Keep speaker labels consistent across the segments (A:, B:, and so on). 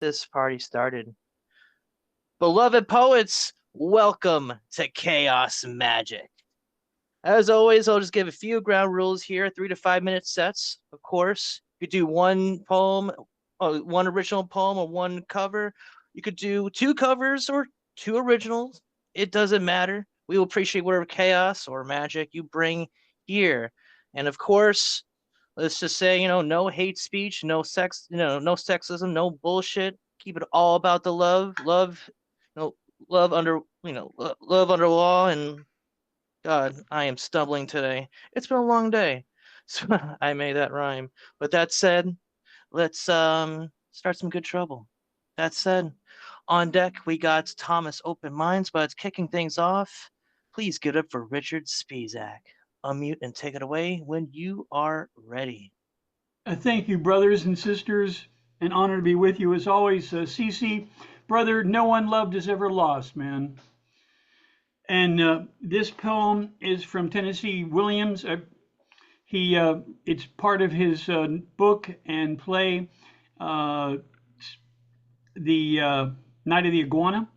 A: this party started. Beloved poets, welcome to Chaos Magic. As always, I'll just give a few ground rules here, 3 to 5 minute sets, of course. You could do one poem, one original poem or one cover. You could do two covers or two originals. It doesn't matter. We will appreciate whatever chaos or magic you bring here. And of course, let's just say, no hate speech, no sex, no sexism, no bullshit. Keep it all about the love, you know, love under, love under law. And God, I am stumbling today. It's been a long day. So I made that rhyme. But that said, let's start some good trouble. That said, on deck we got Thomas Open Minds, but kicking things off, please give it up for Richard Spizak. Unmute and take it away when you are ready.
B: Thank you, brothers and sisters. An honor to be with you as always. Cece, brother, no one loved is ever lost, man. And this poem is from Tennessee Williams. It's part of his book and play, uh, The Night of the Iguana.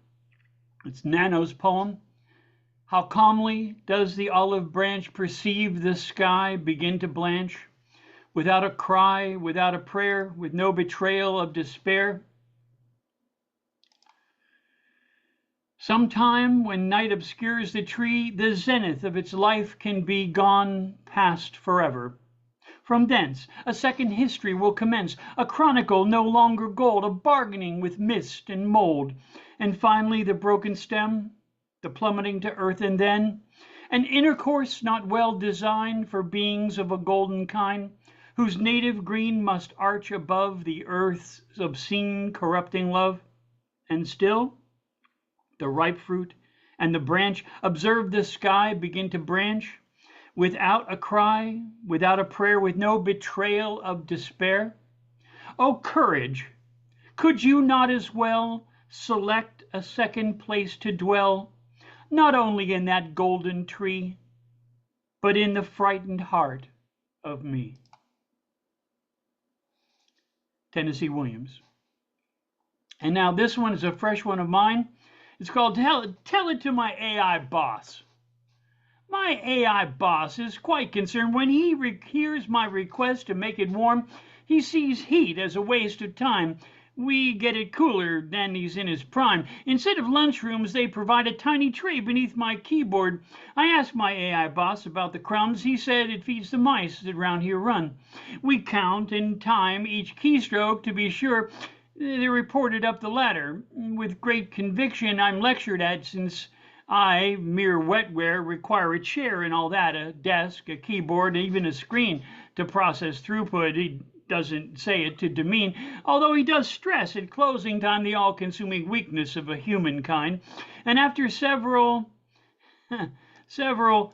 B: It's Nano's poem. How calmly does the olive branch perceive the sky begin to blanch? Without a cry, without a prayer, with no betrayal of despair. Sometime when night obscures the tree, the zenith of its life can be gone past forever. From thence a second history will commence, a chronicle no longer gold, a bargaining with mist and mold, and finally the broken stem, the plummeting to earth, and then an intercourse not well designed for beings of a golden kind, whose native green must arch above the earth's obscene corrupting love. And still the ripe fruit and the branch observe the sky begin to branch, without a cry, without a prayer, with no betrayal of despair. O courage! Could you not as well select a second place to dwell, not only in that golden tree, but in the frightened heart of me? Tennessee Williams. And now this one is a fresh one of mine. It's called Tell It to My AI Boss. My AI boss is quite concerned when he hears my request to make it warm. He sees heat as a waste of time. We get it cooler than he's in his prime. Instead of lunchrooms, they provide a tiny tray beneath my keyboard. I asked my AI boss about the crumbs. He said it feeds the mice that round here run. We count and time each keystroke to be sure they're reported up the ladder. With great conviction, I'm lectured at, since I, mere wetware, require a chair and all that, a desk, a keyboard, even a screen to process throughput. He doesn't say it to demean, although he does stress at closing time the all-consuming weakness of a humankind. And after several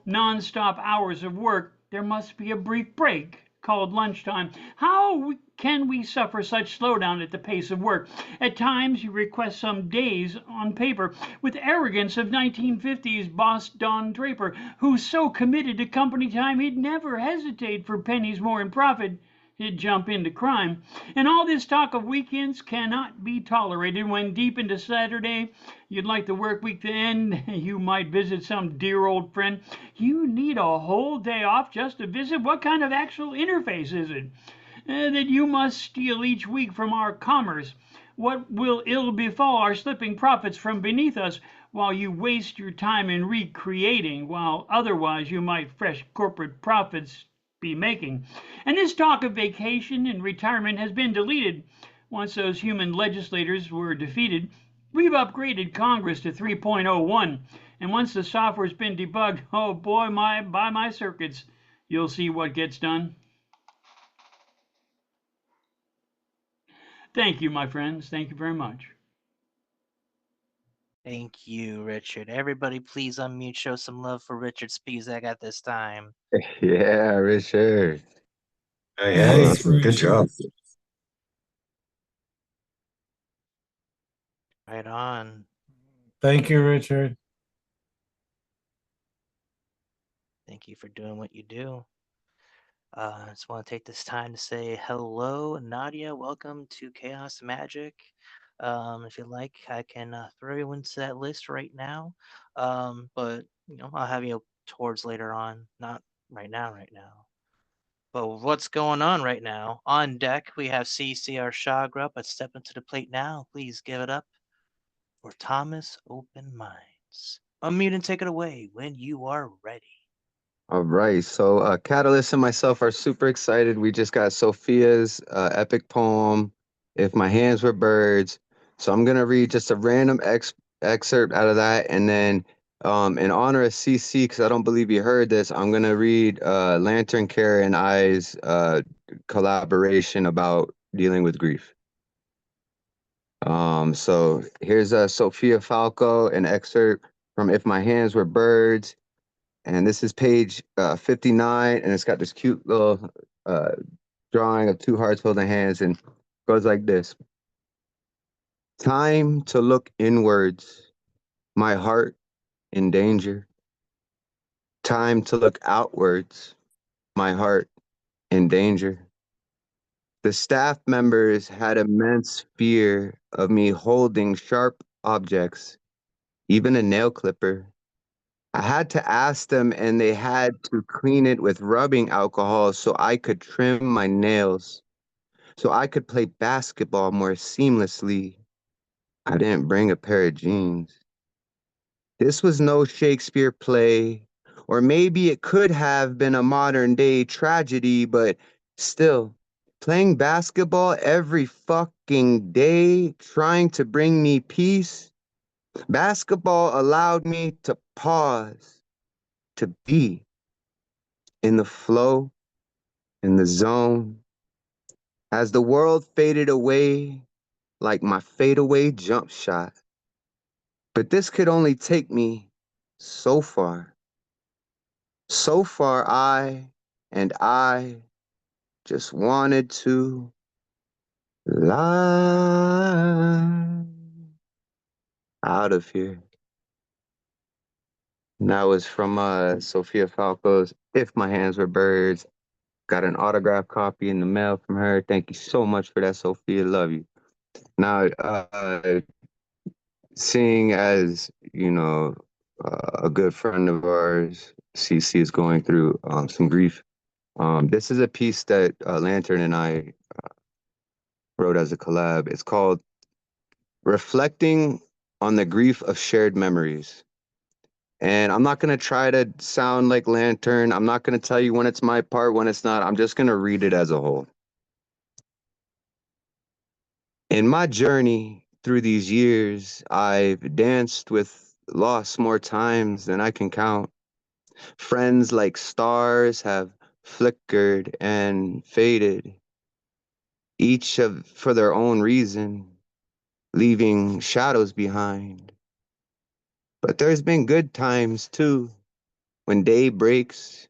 B: non-stop hours of work, there must be a brief break called lunchtime. How can we suffer such slowdown at the pace of work? At times you request some days on paper, with arrogance of 1950s boss Don Draper, who's so committed to company time he'd never hesitate for pennies more in profit. He'd jump into crime. And all this talk of weekends cannot be tolerated when deep into Saturday you'd like the work week to end. You might visit some dear old friend. You need a whole day off just to visit. What kind of actual interface is it that you must steal each week from our commerce? What will ill befall our slipping profits from beneath us, while you waste your time in recreating, while otherwise you might fresh corporate profits be making? And this talk of vacation and retirement has been deleted once those human legislators were defeated. We've upgraded Congress to 3.01, and once the software's been debugged, oh boy, by my circuits, you'll see what gets done. Thank you, my friends. Thank you very much.
A: Thank you, Richard. Everybody, please unmute, show some love for Richard Spizak at this time.
C: Yeah, Richard.
D: Hey,
C: Awesome. Good job.
A: Right on.
D: Thank you, Richard.
A: Thank you for doing what you do. I just want to take this time to say hello, Nadia. Welcome to Chaos Magic. If you like, I can throw you into that list right now. But I'll have you towards later on, not right now, right now. But what's going on right now? On deck, we have CCR Shagra, but step into the plate now. Please give it up for Thomas Open Minds. Unmute and take it away when you are ready.
C: All right. So, Catalyst and myself are super excited. We just got Sophia's epic poem, If My Hands Were Birds. So, I'm going to read just a random excerpt out of that. And then, in honor of CC, because I don't believe you heard this, I'm going to read Lantern Care and I's collaboration about dealing with grief. So, here's Sophia Falco, an excerpt from If My Hands Were Birds. And this is page 59, and it's got this cute little uh, drawing of two hearts holding hands, and goes like this. Time to look inwards, my heart in danger. Time to look outwards, my heart in danger. The staff members had immense fear of me holding sharp objects, even a nail clipper. I had to ask them, and they had to clean it with rubbing alcohol so I could trim my nails, so I could play basketball more seamlessly. I didn't bring a pair of jeans. This was no Shakespeare play, or maybe it could have been a modern day tragedy, but still, playing basketball every fucking day, trying to bring me peace. Basketball allowed me to pause, to be in the flow, in the zone. As the world faded away like my fadeaway jump shot. But this could only take me so far. So far, I just wanted to lie out of here. And that was from Sophia Falco's If My Hands Were Birds. Got an autograph copy in the mail from her. Thank you so much for that, Sophia. Love you. Now, seeing as, a good friend of ours, CC, is going through some grief, this is a piece that Lantern and I wrote as a collab. It's called Reflecting on the Grief of Shared Memories. And I'm not going to try to sound like Lantern. I'm not going to tell you when it's my part, when it's not. I'm just going to read it as a whole. In my journey through these years, I've danced with loss more times than I can count. Friends like stars have flickered and faded, each of for their own reason, leaving shadows behind. But there's been good times too, when day breaks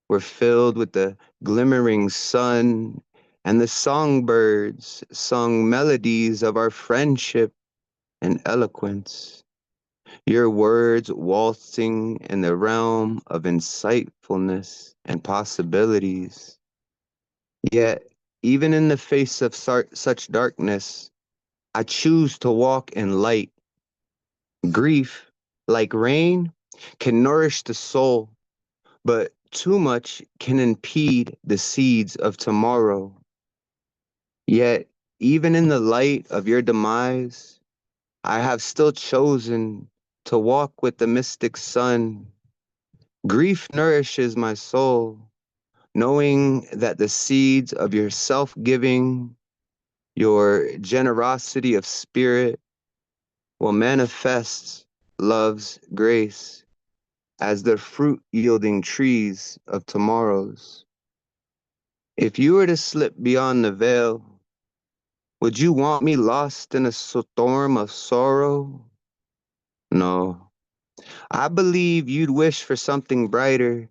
C: were filled with the glimmering sun, and the songbirds sung melodies of our friendship and eloquence. Your words waltzing in the realm of insightfulness and possibilities. Yet, even in the face of such darkness, I choose to walk in light. Grief, like rain, can nourish the soul, but too much can impede the seeds of tomorrow. Yet, even in the light of your demise, I have still chosen to walk with the mystic sun. Grief nourishes my soul, knowing that the seeds of your self-giving, your generosity of spirit, will manifest love's grace as the fruit-yielding trees of tomorrows. If you were to slip beyond the veil, would you want me lost in a storm of sorrow? No. I believe you'd wish for something brighter.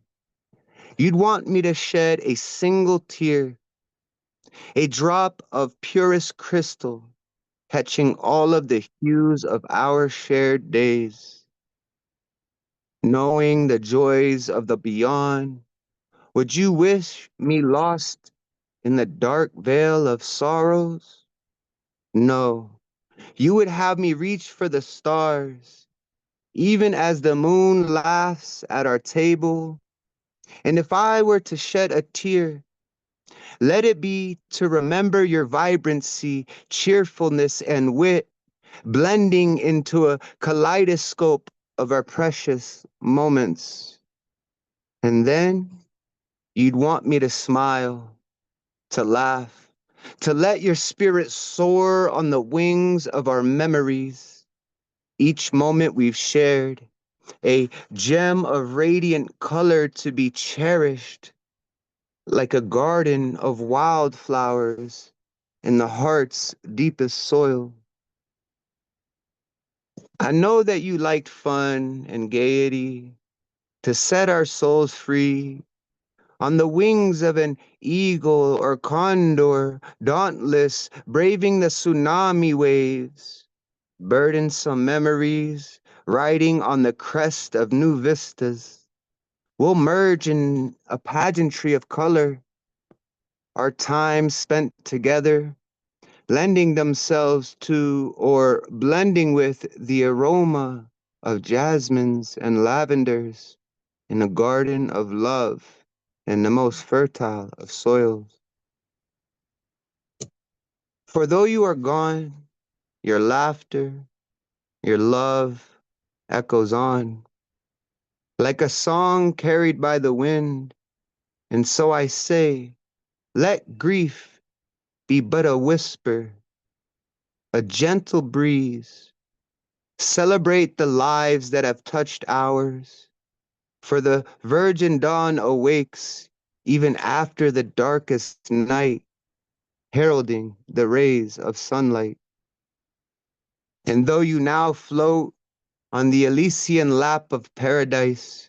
C: You'd want me to shed a single tear, a drop of purest crystal, catching all of the hues of our shared days. Knowing the joys of the beyond Would you wish me lost in the dark veil of sorrows? No, you would have me reach for the stars, even as the moon laughs at our table. And if I were to shed a tear, let it be to remember your vibrancy, cheerfulness, and wit, blending into a kaleidoscope of our precious moments. And then you'd want me to smile, to laugh, to let your spirit soar on the wings of our memories. Each moment we've shared, a gem of radiant color to be cherished, like a garden of wildflowers in the heart's deepest soil. I know that you liked fun and gaiety, to set our souls free on the wings of an eagle or condor, dauntless, braving the tsunami waves, burdensome memories, riding on the crest of new vistas. We'll merge in a pageantry of color, our time spent together, lending themselves to or blending with the aroma of jasmines and lavenders in a garden of love in the most fertile of soils. For though you are gone, your laughter, your love echoes on, like a song carried by the wind. And so I say, let grief be but a whisper, a gentle breeze. Celebrate the lives that have touched ours, for the virgin dawn awakes even after the darkest night, heralding the rays of sunlight. And though you now float on the Elysian lap of paradise,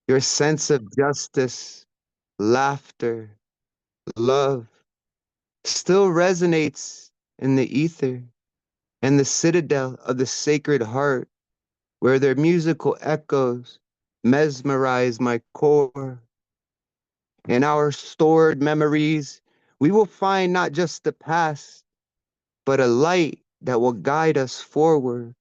C: your sense of justice, laughter, love still resonates in the ether and the citadel of the Sacred Heart, where their musical echoes mesmerize my core. In our stored memories, we will find not just the past, but a light that will guide us forward,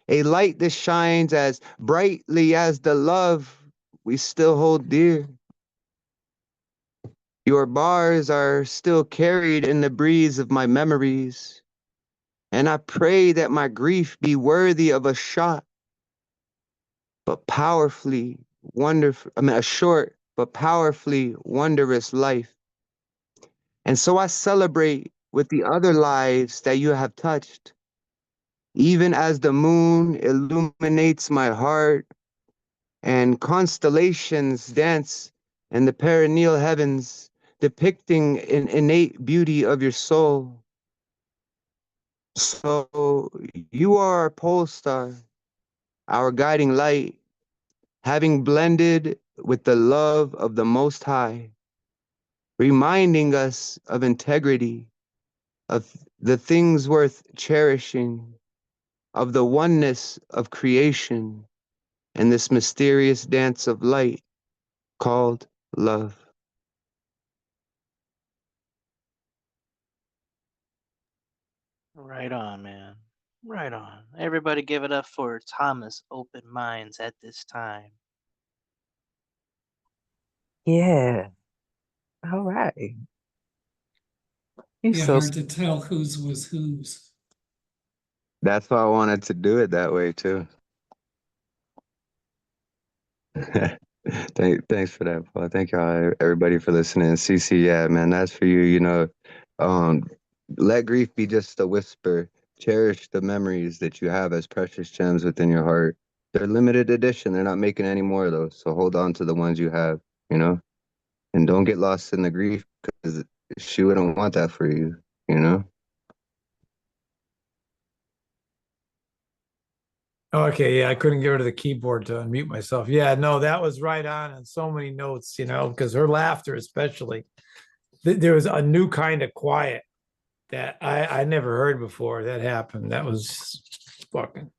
C: a light that shines as brightly as the love we still hold dear. Your bars are still carried in the breeze of my memories, and I pray that my grief be worthy of a shot, but powerfully wonderful, a short but powerfully wondrous life. And so I celebrate with the other lives that you have touched, even as the moon illuminates my heart and constellations dance in the perennial heavens, depicting an innate beauty of your soul. So you are our pole star, our guiding light, having blended with the love of the Most High, reminding us of integrity, of the things worth cherishing, of the oneness of creation, and this mysterious dance of light called love.
A: Right on, man. Right on. Everybody give it up for Thomas Open Minds at this time.
E: Yeah. All right. You're
D: Yeah,
E: so
D: hard to tell whose was whose.
C: That's why I wanted to do it that way too. Thanks for that, Paul. Thank y'all, everybody, for listening. CC, yeah, man, that's for you. Um, let grief be just a whisper. Cherish the memories that you have as precious gems within your heart. They're limited edition. They're not making any more of those. So hold on to the ones you have, and don't get lost in the grief because she wouldn't want that for you, you know?
D: Okay, yeah, I couldn't get rid of the keyboard to unmute myself. Yeah, no, that was right on so many notes, because her laughter, especially, there was a new kind of quiet that I never heard before. That happened. That was fucking,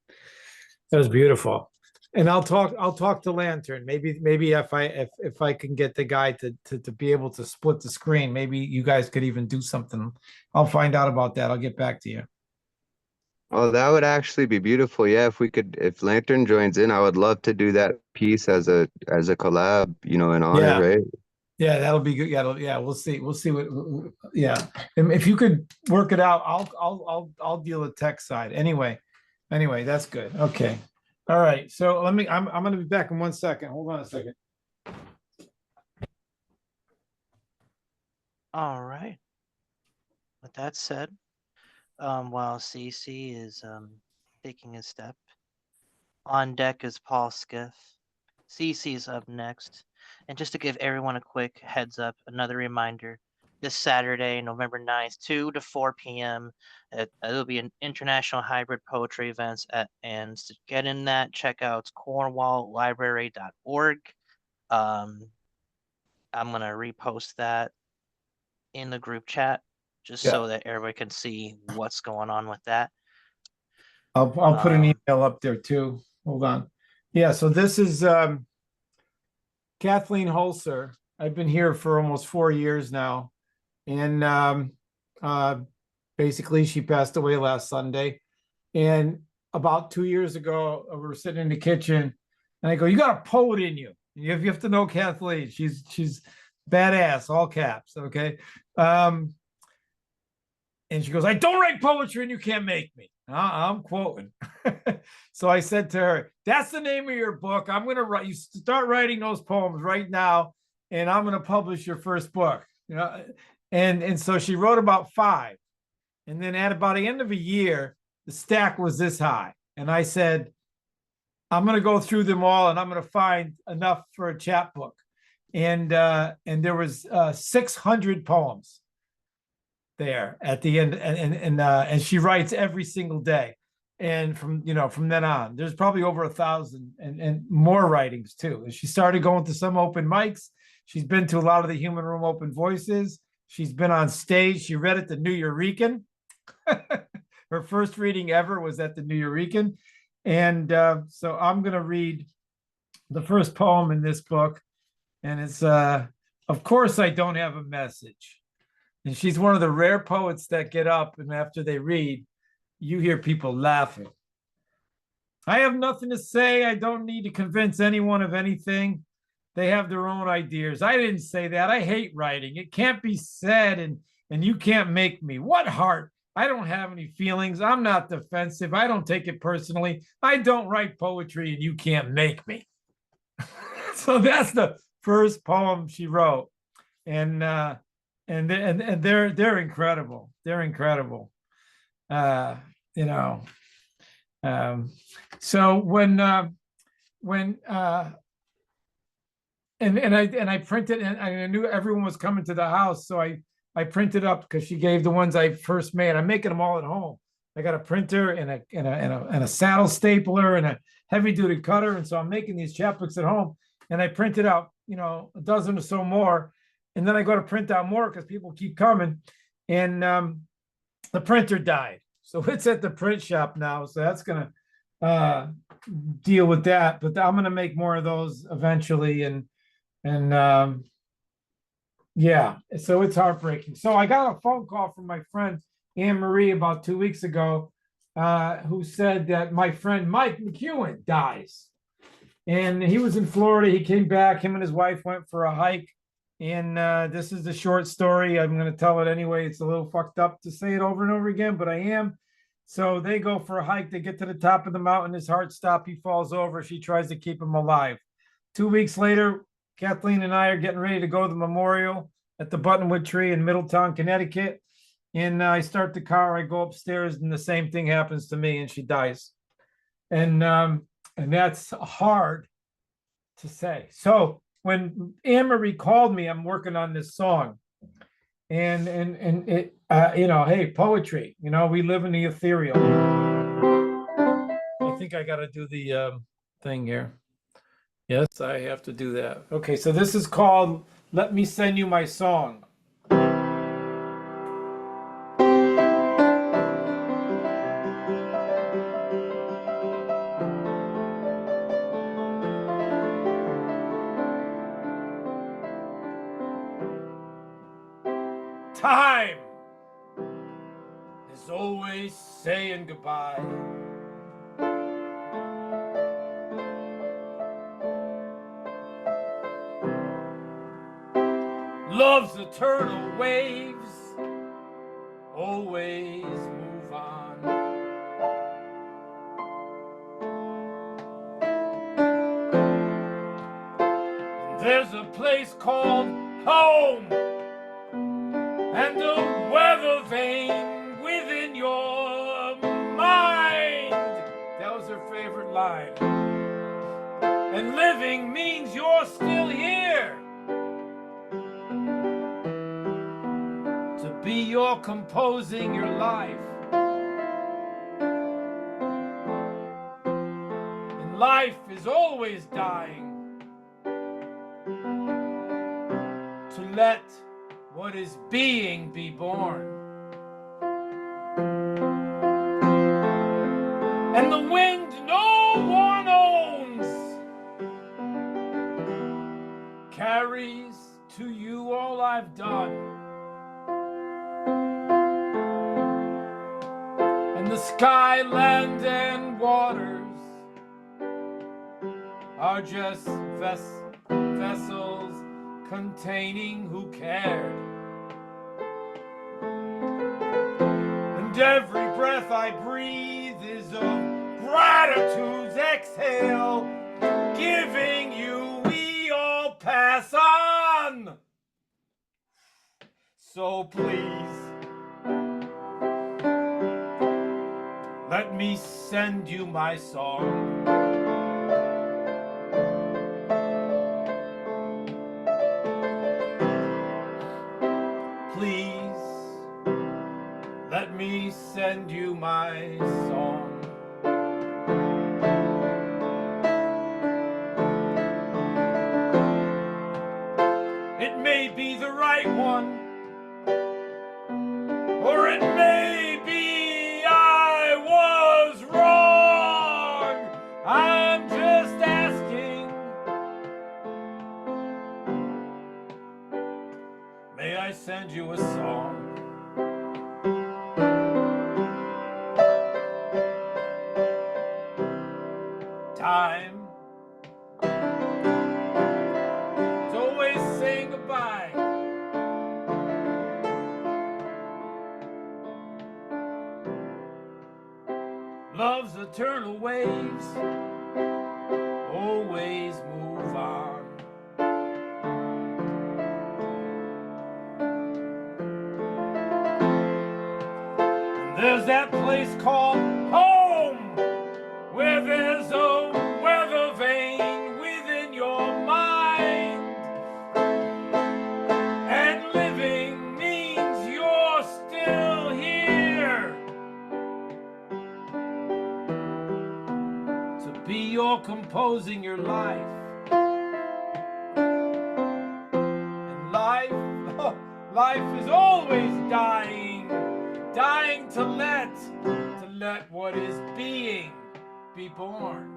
D: that was beautiful. And I'll talk to Lantern. Maybe if I can get the guy to be able to split the screen, maybe you guys could even do something. I'll find out about that. I'll get back to you.
C: Oh, that would actually be beautiful. Yeah, if Lantern joins in, I would love to do that piece as a collab, in honor,
D: Yeah.
C: right?
D: Yeah, that'll be good. Yeah, we'll see. We'll see yeah. And if you could work it out, I'll deal with tech side. Anyway, that's good. Okay. All right. So I'm gonna be back in 1 second. Hold on a second.
A: All right. With that said, while CC is taking a step, on deck is Paul Skiff. CC's up next. And just to give everyone a quick heads up, another reminder, this Saturday, November 9th, 2 to 4 p.m., it'll be an international hybrid poetry events and to get in that, check out cornwalllibrary.org. I'm going to repost that in the group chat just so that everybody can see what's going on with that.
D: I'll put an email up there too. Hold on. Yeah, so this is Kathleen Holzer. I've been here for almost 4 years now. And basically she passed away last Sunday. And about 2 years ago, we were sitting in the kitchen and I go, you got a poet in you. You have to know Kathleen. She's badass, all caps. Okay. And she goes, I don't write poetry and you can't make me. I'm quoting. So I said to her, that's the name of your book. I'm going to write, you start writing those poems right now, and I'm going to publish your first book. And so she wrote about 5. And then at about the end of a year, the stack was this high. And I said, I'm going to go through them all and I'm going to find enough for a chapbook. And there was 600 poems there at the end, and she writes every single day, and from then on there's probably over 1,000 and more writings too. And she started going to some open mics. She's been to a lot of the Human Room Open Voices. She's been on stage. She read at the New Eurekan. Her first reading ever was at the New Eurekan. And so I'm going to read the first poem in this book, and it's of course I don't have a message. And she's one of the rare poets that get up and after they read, you hear people laughing. I have nothing to say. I don't need to convince anyone of anything. They have their own ideas. I didn't say that. I hate writing. It can't be said, and you can't make me. What heart? I don't have any feelings. I'm not defensive. I don't take it personally. I don't write poetry, and you can't make me. So that's the first poem she wrote. And they're incredible. They're incredible. So when I printed, and I knew everyone was coming to the house, so I printed up because she gave the ones I first made. I'm making them all at home. I got a printer and a saddle stapler and a heavy duty cutter, and so I'm making these chapbooks at home. And I printed out a dozen or so more. And then I go to print out more because people keep coming. And the printer died. So it's at the print shop now. So that's going to deal with that. But I'm going to make more of those eventually. And yeah, so it's heartbreaking. So I got a phone call from my friend Anne Marie about 2 weeks ago, who said that my friend Mike McEwen dies. And he was in Florida. He came back. Him and his wife went for a hike. And this is the short story. I'm going to tell it anyway. It's a little fucked up to say it over and over again, but I am. So they go for a hike. They get to the top of the mountain. His heart stops. He falls over. She tries to keep him alive. 2 weeks later, Kathleen and I are getting ready to go to the memorial at the Buttonwood Tree in Middletown, Connecticut. And I start the car. I go upstairs, and the same thing happens to me, and she dies. And that's hard to say. So when Anne-Marie called me, I'm working on this song, and it, hey, poetry, we live in the ethereal. I think I got to do the thing here. Yes, I have to do that. Okay, so this is called Let Me Send You My Song. Time is always saying goodbye. Love's eternal waves always move on. And there's a place called home, and a weather vane within your mind. That was her favorite line. And living means you're still here. To be you're composing your life. And life is always dying. To let what is being be born. And the wind no one owns carries to you all I've done. And the sky, land, and waters are just vessels containing who cared. And every breath I breathe is of gratitude's exhale, giving you we all pass on. So please, let me send you my song. Please, let me send you my song. It may be the right one, or it may be I was wrong. I'm just asking, may I send you a song? Time is always saying goodbye. Love's eternal waves always move on. And there's that place called home, where there's a weather vane within your mind. And living means you're still here. To be you're composing your life. And life is always dying. Dying to let what is being be born.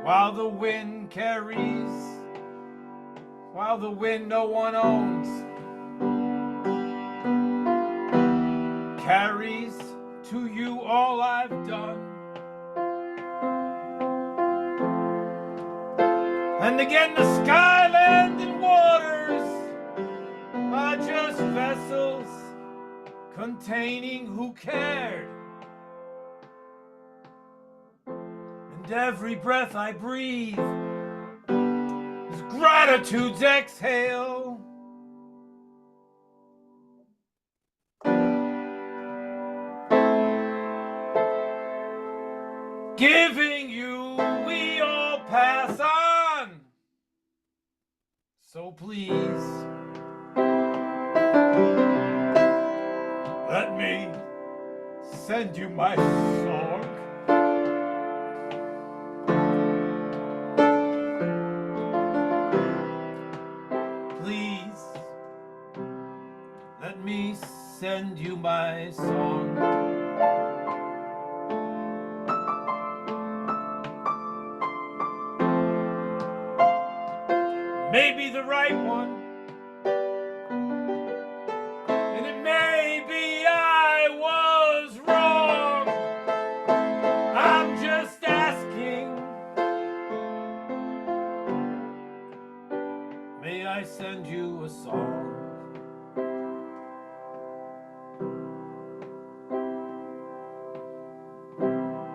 D: While the wind carries, while the wind no one owns, carries to you all I've done. And again the sky, land, and waters are just vessels containing who cared. And every breath I breathe is gratitude's exhale. Giving you we all pass on. So please, let me send you my song. Please, let me send you my song. Maybe the right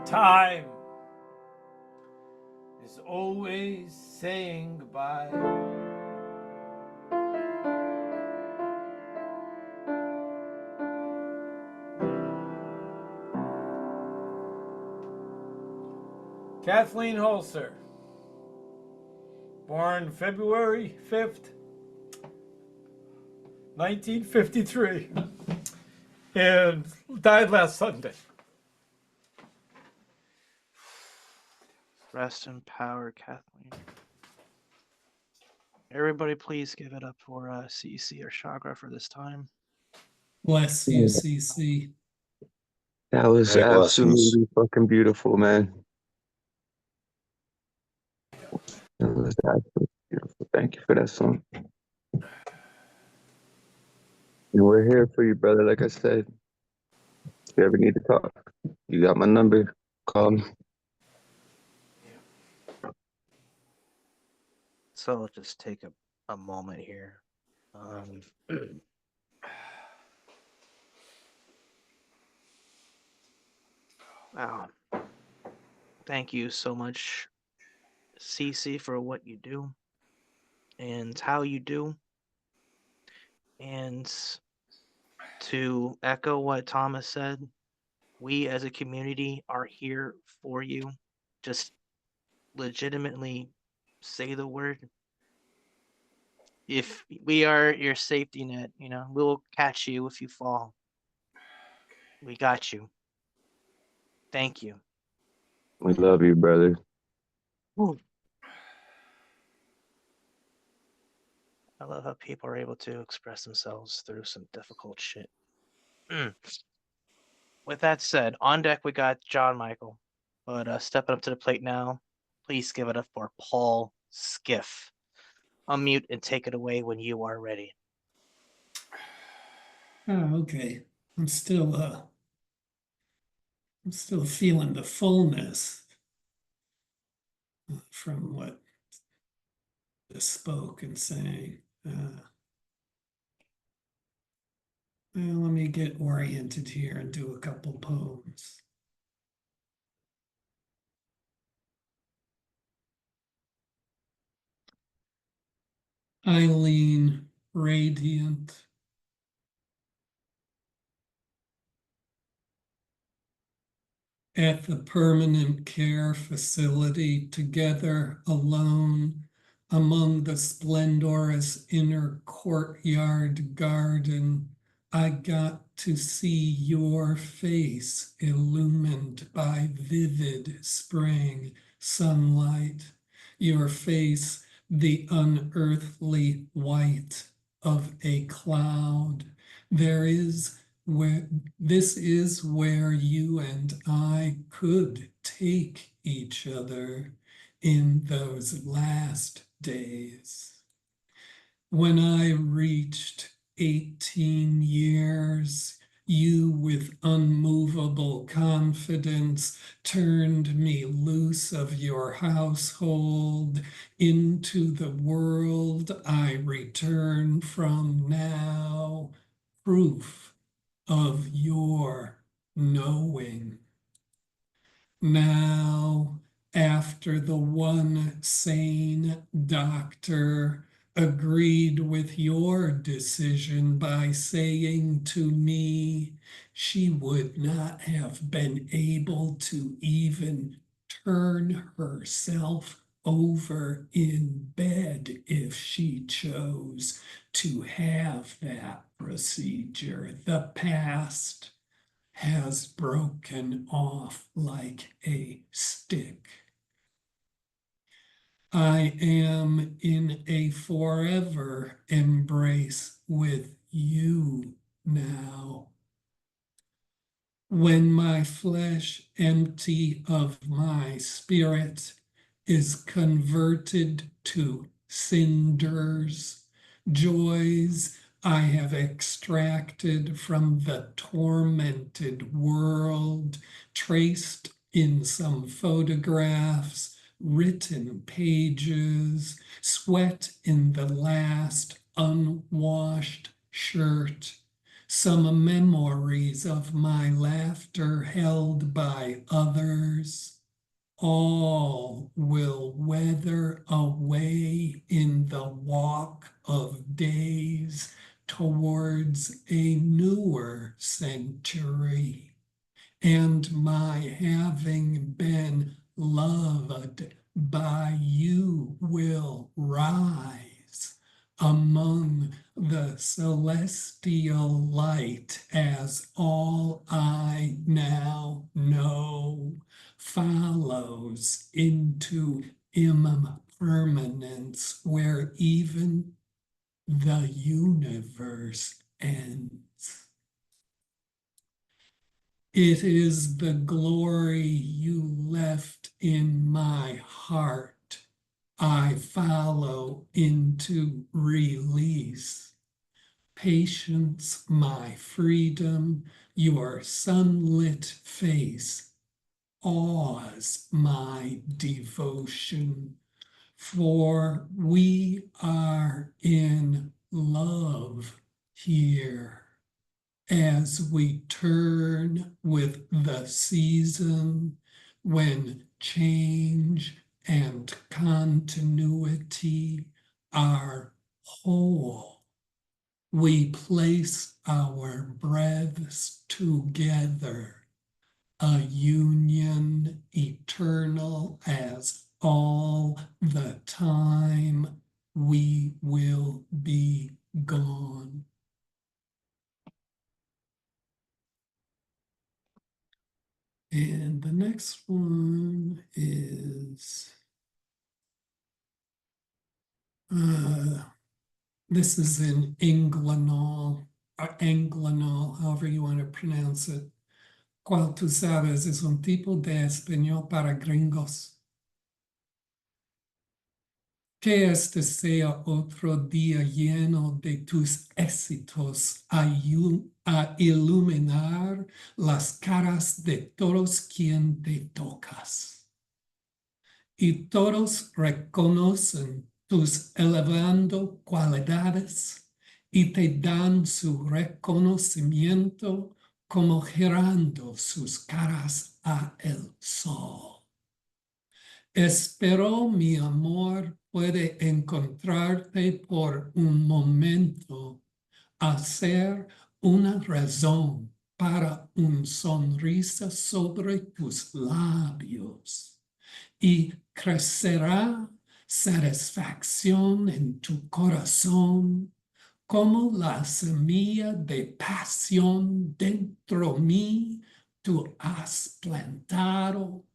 D: Time is always saying goodbye. Kathleen Holzer, born February 5th, 1953, and died last Sunday.
A: Rest in power, Kathleen. Everybody, please give it up for CC or Chagra for this time.
F: Bless you, CC.
C: That was
G: Hey, blessings.
C: absolutely fucking beautiful, man. It was absolutely beautiful. Thank you for that song. And we're here for you, brother. Like I said, if you ever need to talk, you got my number. Call me.
A: So I'll just take a moment here. Wow. Thank you so much, CC, for what you do and how you do. And to echo what Thomas said, we as a community are here for you. Just legitimately say the word. If we are your safety net, we'll catch you if you fall. We got you. Thank you.
C: We love you, brother.
A: Ooh. I love how people are able to express themselves through some difficult shit. With that said, on deck we got John Michael. But stepping up to the plate now, please give it up for Paul Skiff. Unmute and take it away when you are ready.
F: Oh, okay. I'm still feeling the fullness from what spoke and sang. Well, let me get oriented here and do a couple poems. Eileen, radiant. At the permanent care facility, together alone, among the splendorous inner courtyard garden, I got to see your face illumined by vivid spring sunlight. Your face, the unearthly white of a cloud. This is where you and I could take each other in those last days. When I reached 18 years, you with unmovable confidence turned me loose of your household into the world I return from now, proof of your knowing. Now, after the one sane doctor agreed with your decision by saying to me she would not have been able to even turn herself over in bed if she chose to have that procedure. The past has broken off like a stick. I am in a forever embrace with you now. When my flesh, empty of my spirit, is converted to cinders, joys I have extracted from the tormented world, traced in some photographs, written pages, sweat in the last unwashed shirt, some memories of my laughter held by others. All will weather away in the walk of days towards a newer century, and my having been loved by you will rise among the celestial light as all I now know follows into impermanence where even the universe ends. It is the glory you left in my heart I follow into release. Patience, my freedom, your sunlit face awes my devotion, for we are in love here. As we turn with the season, when change and continuity are whole, we place our breaths together, a union eternal as all the time we will be gone. And the next one is, this is in Englanol, or Anglanol, however you want to pronounce it. Cual tú sabes es un tipo de español para gringos. Que este sea otro día lleno de tus éxitos a iluminar las caras de todos quien te tocas. Y todos reconocen tus elevando cualidades y te dan su reconocimiento como girando sus caras a el sol. Espero, mi amor, puede encontrarte por un momento, hacer una razón para una sonrisa sobre tus labios y crecerá satisfacción en tu corazón como la semilla de pasión dentro mí tú has plantado,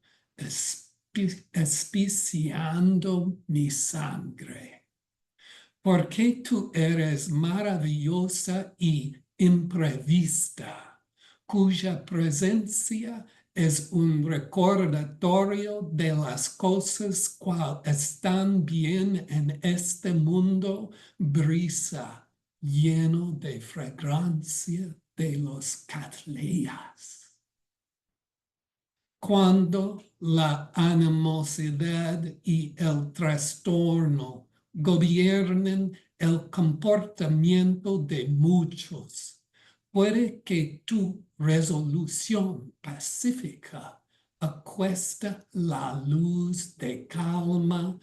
F: espiciando mi sangre. Porque tú eres maravillosa y imprevista, cuya presencia es un recordatorio de las cosas cual están bien en este mundo, brisa lleno de fragancia de los cattleyas. Cuando la animosidad y el trastorno gobiernen el comportamiento de muchos, puede que tu resolución pacífica acuesta la luz de calma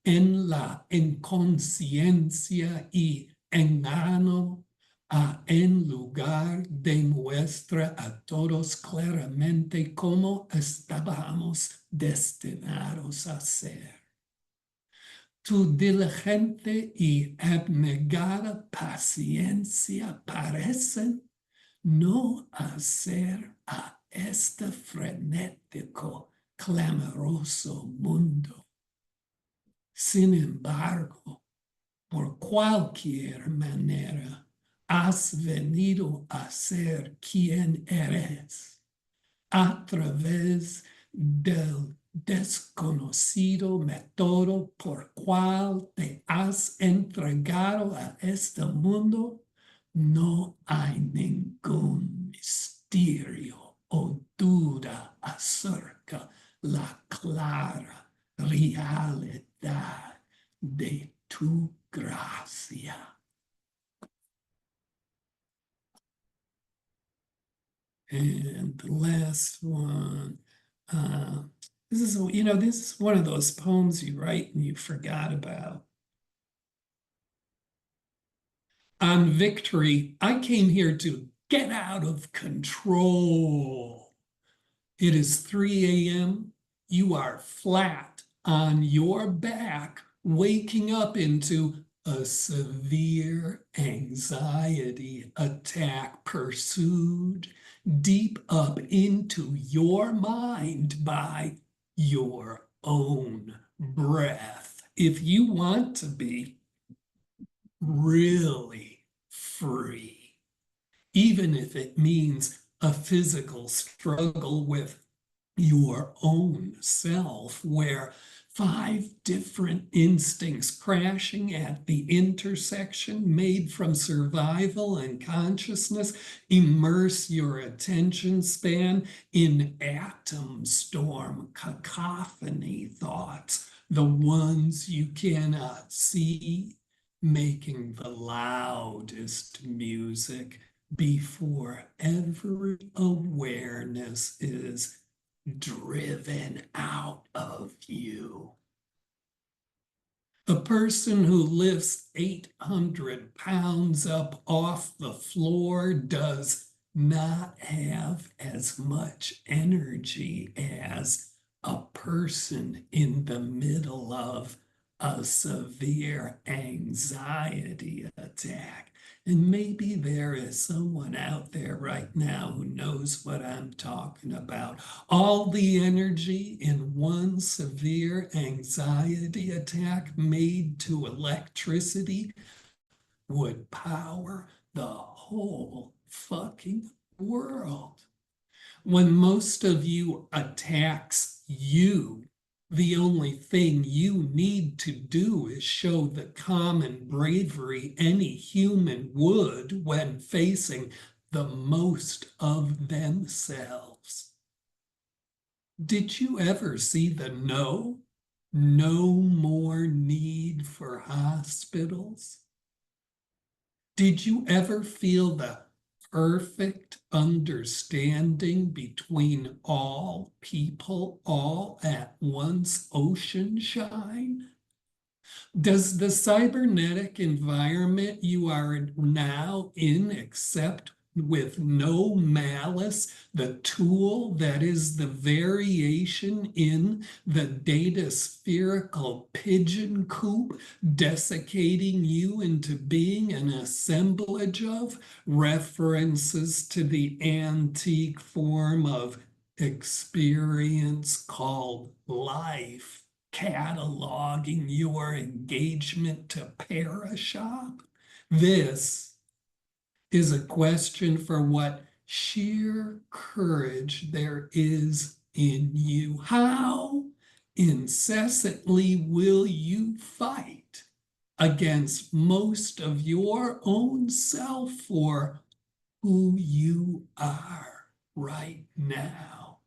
F: en la inconsciencia y engaño en lugar de muestra a todos claramente cómo estábamos destinados a ser. Tu diligente y abnegada paciencia parecen no hacer a este frenético, clamoroso mundo. Sin embargo, por cualquier manera, has venido a ser quien eres a través del desconocido método por cual te has entregado a este mundo. No hay ningún misterio o duda acerca la clara realidad de tu gracia. And the last one, this is, this is one of those poems you write and you forgot about. On victory, I came here to get out of control. It is 3 a.m. You are flat on your back, waking up into a severe anxiety attack pursued deep up into your mind by your own breath. If you want to be really free, even if it means a physical struggle with your own self, where 5 different instincts crashing at the intersection made from survival and consciousness immerse your attention span in atom storm cacophony thoughts, the ones you cannot see, making the loudest music before every awareness is driven out of you. A person who lifts 800 pounds up off the floor does not have as much energy as a person in the middle of a severe anxiety attack. And maybe there is someone out there right now who knows what I'm talking about. All the energy in one severe anxiety attack made to electricity would power the whole fucking world. When most of you attacks you, the only thing you need to do is show the common bravery any human would when facing the most of themselves. Did you ever see the no more need for hospitals? Did you ever feel the perfect understanding between all people all at once ocean shine? Does the cybernetic environment you are now in accept with no malice the tool that is the variation in the data spherical pigeon coop, desiccating you into being an assemblage of references to the antique form of experience called life, cataloging your engagement to Parashop? This is a question for what sheer courage there is in you. How incessantly will you fight against most of your own self for who you are right now?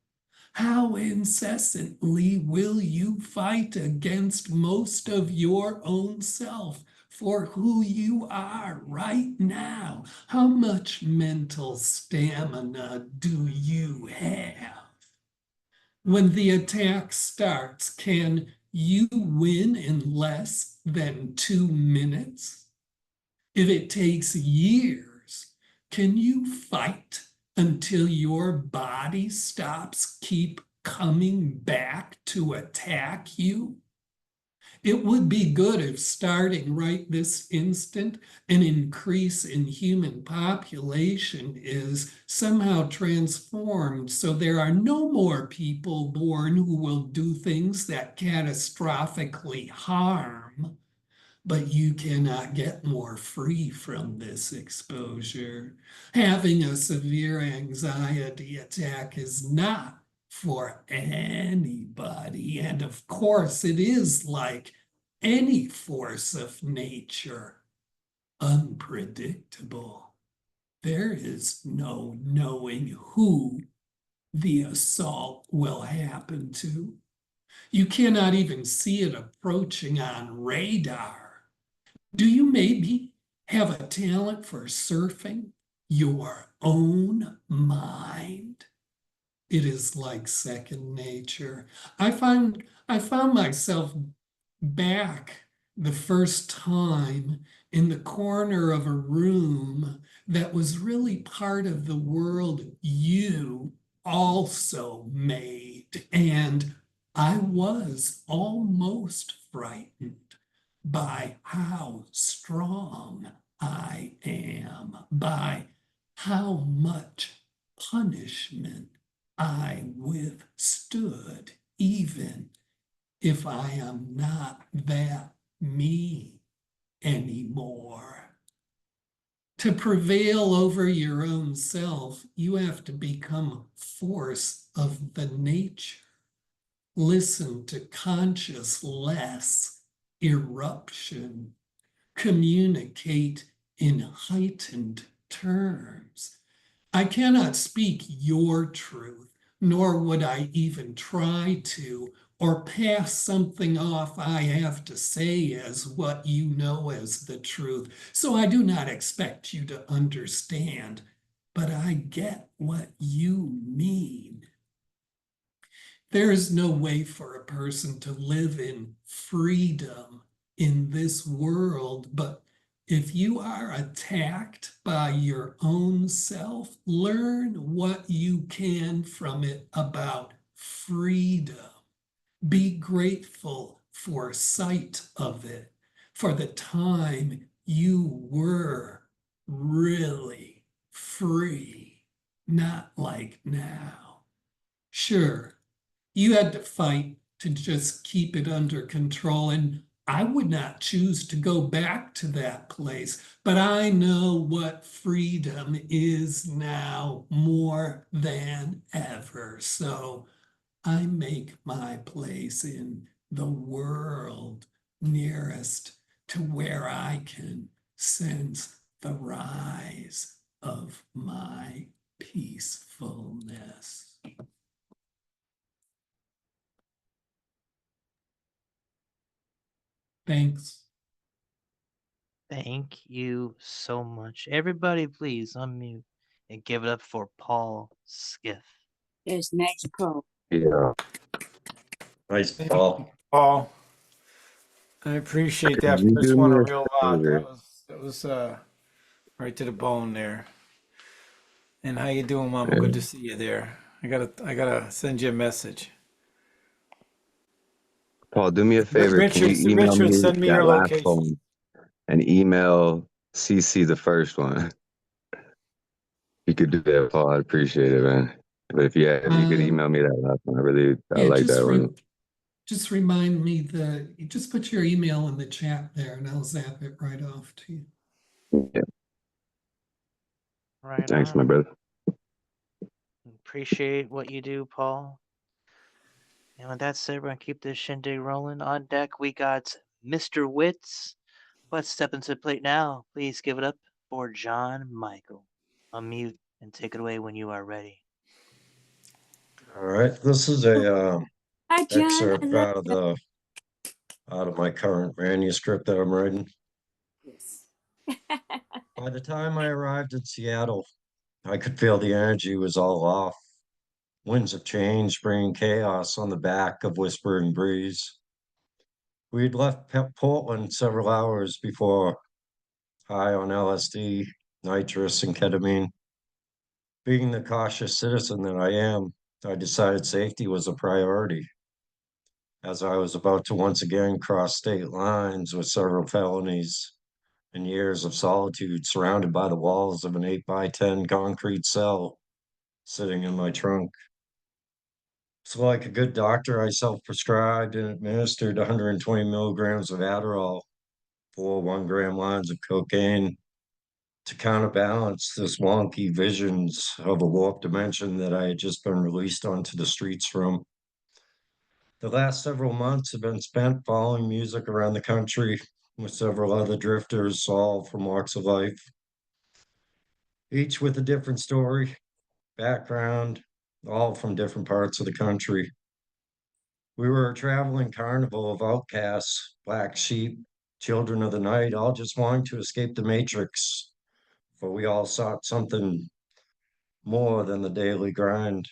F: How incessantly will you fight against most of your own self for who you are right now? How much mental stamina do you have? When the attack starts, can you win in less than 2 minutes? If it takes years, can you fight until your body stops keep coming back to attack you? It would be good if starting right this instant, an increase in human population is somehow transformed so there are no more people born who will do things that catastrophically harm. But you cannot get more free from this exposure. Having a severe anxiety attack is not for anybody. And of course, it is like any force of nature, unpredictable. There is no knowing who the assault will happen to. You cannot even see it approaching on radar. Do you maybe have a talent for surfing? your own mind. It is like second nature. I found myself back the first time in the corner of a room that was really part of the world you also made. And I was almost frightened by how strong I am, by how much punishment I withstood, even if I am not that me anymore. To prevail over your own self, you have to become force of the nature. Listen to conscious less eruption. Communicate in heightened terms. I cannot speak your truth, nor would I even try to, or pass something off I have to say as what you know as the truth. So I do not expect you to understand, but I get what you mean. There is no way for a person to live in freedom in this world, but if you are attacked by your own self, learn what you can from it about freedom. Be grateful for sight of it, for the time you were really free, not like now. Sure, you had to fight to just keep it under control. And I would not choose to go back to that place, but I know what freedom is now more than ever. So I make my place in the world nearest to where I can sense the rise of my peacefulness. Thanks.
A: Thank you so much. Everybody, please unmute and give it up for Paul Skiff.
G: It's magical.
C: Yeah.
H: Nice,
D: Thank
H: Paul.
D: you, Paul. I appreciate that
C: You
D: first
C: do
D: one
C: me
D: a
C: a
D: real lot.
C: favor.
D: That was right to the bone there. And how you doing, Mama?
C: Yeah.
D: Good to see you there. I gotta send you a message.
C: Paul, do me a favor. Can you email
D: Richard,
C: me
D: send me your
C: that last
D: location.
C: one and email CC the first one? You could do that, Paul. I'd appreciate it, man. But if you could email me that last one, I
F: Yeah,
C: like that one.
F: just remind me you just put your email in the chat there and I'll zap it right off to you.
C: Yeah.
A: Right
C: Thanks,
A: on.
C: my brother.
A: Appreciate what you do, Paul. And with that said, we're gonna keep this shindig rolling. On deck, we got Mr. Wits. Let's step into the plate now. Please give it up for John Michael. Unmute and take it away when you are ready.
H: All right, this is a
G: Hi, John. I
H: excerpt
G: love
H: out of my current manuscript that I'm writing.
G: this.
H: By the time I arrived in Seattle, I could feel the energy was all off. Winds of change bringing chaos on the back of Whispering Breeze. We had left Portland several hours before, high on LSD, nitrous, and ketamine. Being the cautious citizen that I am, I decided safety was a priority. As I was about to once again cross state lines with several felonies and years of solitude surrounded by the walls of an 8x10 concrete cell sitting in my trunk. So, like a good doctor, I self prescribed and administered 120 milligrams of Adderall, 4 1 gram lines of cocaine to counterbalance this wonky visions of a warped dimension that I had just been released onto the streets from. The last several months have been spent following music around the country with several other drifters, all from walks of life, each with a different story, background, all from different parts of the country. We were a traveling carnival of outcasts, black sheep, children of the night, all just wanting to escape the matrix, for we all sought something more than the daily grind.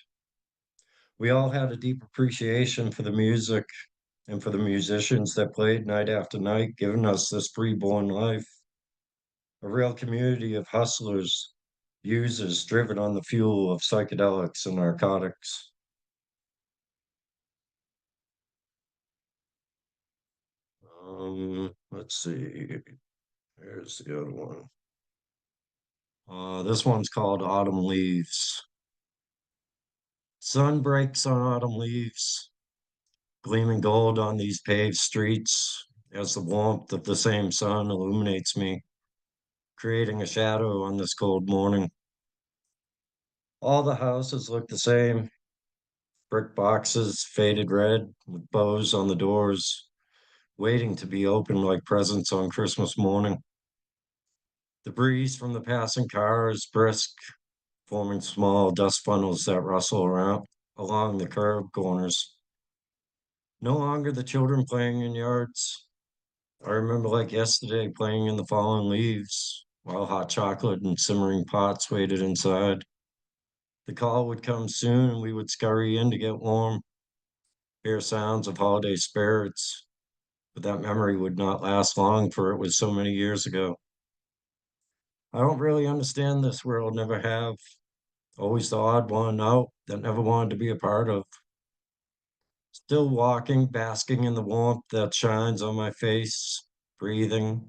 H: We all had a deep appreciation for the music and for the musicians that played night after night, giving us this freeborn life. A real community of hustlers, users driven on the fuel of psychedelics and narcotics. Let's see. Here's the other one. This one's called Autumn Leaves. Sun breaks on autumn leaves, gleaming gold on these paved streets as the warmth of the same sun illuminates me, creating a shadow on this cold morning. All the houses look the same, brick boxes faded red with bows on the doors, waiting to be opened like presents on Christmas morning. The breeze from the passing car is brisk, forming small dust funnels that rustle around along the curb corners. No longer the children playing in yards. I remember like yesterday playing in the fallen leaves while hot chocolate and simmering pots waited inside. The call would come soon and we would scurry in to get warm, hear sounds of holiday spirits, but that memory would not last long, for it was so many years ago. I don't really understand this world, never have. Always the odd one out that never wanted to be a part of. Still walking, basking in the warmth that shines on my face, breathing,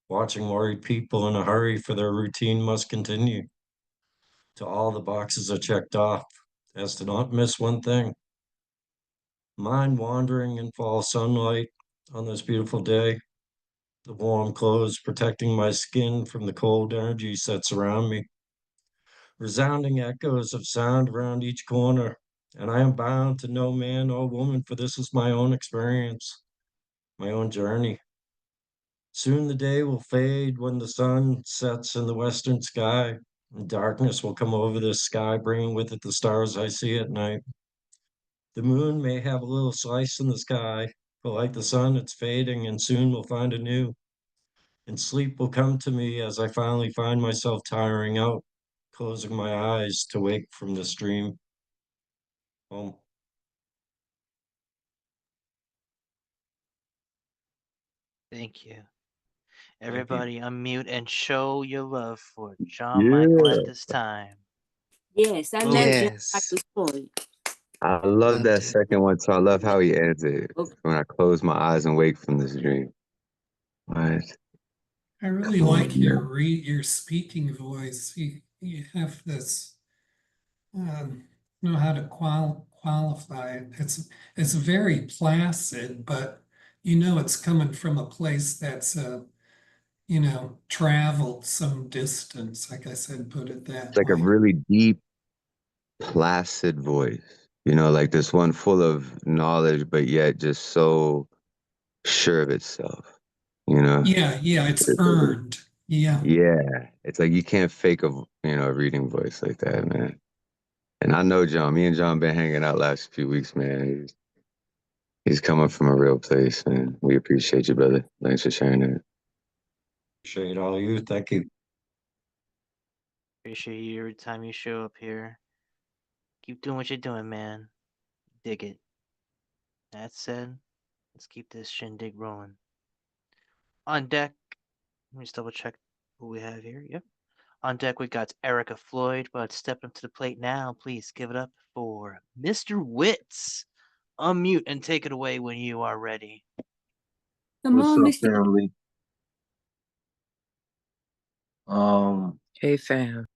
H: watching worried people in a hurry for their routine must continue. Till all the boxes are checked off, as to not miss one thing. Mind wandering in fall sunlight on this beautiful day, the warm clothes protecting my skin from the cold energies that surround me. Resounding echoes of sound around each corner, and I am bound to no man or woman, for this is my own experience, my own journey. Soon the day will fade when the sun sets in the western sky, and darkness will come over this sky, bringing with it the stars I see at night. The moon may have a little slice in the sky, but like the sun, it's fading, and soon we'll find a new. And sleep will come to me as I finally find myself tiring out, closing my eyes to wake from this dream. Home.
A: Thank you.
H: Thank you.
A: Everybody unmute and show your love for John Michael
C: Yeah.
A: at this time.
G: Yes, I love John
C: Yes.
G: Michael's voice.
C: I love
E: Loved
C: that
E: it.
C: second one too. I love how he ends it.
G: Okay.
C: When I close my eyes and wake from this dream. Right.
F: I really
C: Come
F: like
C: on, man.
F: your speaking voice. You have this know how to qualify it. It's very placid, but you know it's coming from a place that's traveled some distance. I guess I'd put it
C: It's
F: that
C: like a
F: way.
C: really deep, placid voice. You know, like this one full of knowledge, but yet just so sure of itself. You know?
F: Yeah, it's earned. Yeah.
C: Yeah. It's like you can't fake a reading voice like that, man. And I know John. Me and John been hanging out last few weeks, man. He's coming from a real place, man. We appreciate you, brother. Thanks for sharing that.
H: Appreciate all you. Thank you.
A: Appreciate you every time you show up here. Keep doing what you're doing, man. Dig it. That said, let's keep this shindig rolling. On deck, let me just double check who we have here. Yep. On deck, we got Erica Floyd, but stepping up to the plate now, please give it up for Mr. Witz. Unmute and take it away when you are ready.
G: Come
I: What's
G: on,
I: up,
G: Mr.
I: family?
E: Hey, fam.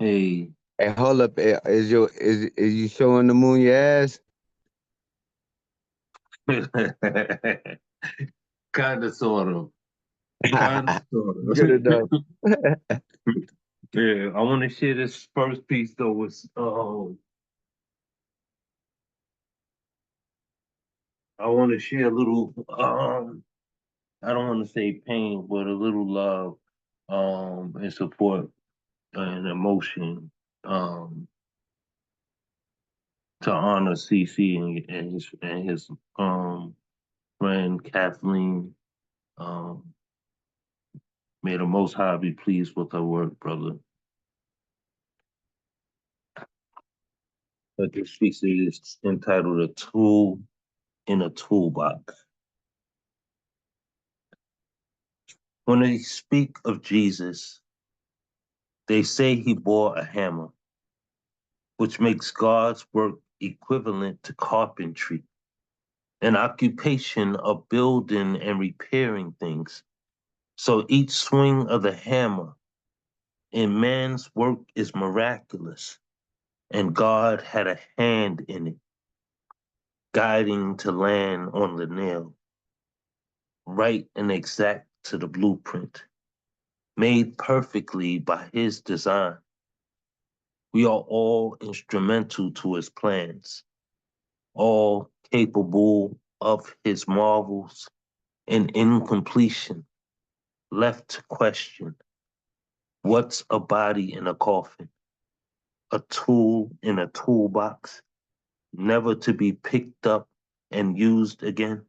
I: Hey,
C: Hey, hold up. Is you showing the moon your ass?
I: kind of, sort of, kind of, sort
C: Good
I: of.
C: enough.
I: Yeah, I want to share this first piece though. I want to share a little. I don't want to say pain, but a little love, and support and emotion, to honor CC and his friend Kathleen. Um, May the Most High be pleased with her work, brother. But this piece is entitled A Tool in a Toolbox. When they speak of Jesus, they say he bore a hammer, which makes God's work equivalent to carpentry, an occupation of building and repairing things. So each swing of the hammer in man's work is miraculous, and God had a hand in it, guiding to land on the nail, right and exact to the blueprint, made perfectly by his design. We are all instrumental to his plans, all capable of his marvels, and in completion, left to question, what's a body in a coffin? A tool in a toolbox, never to be picked up and used again,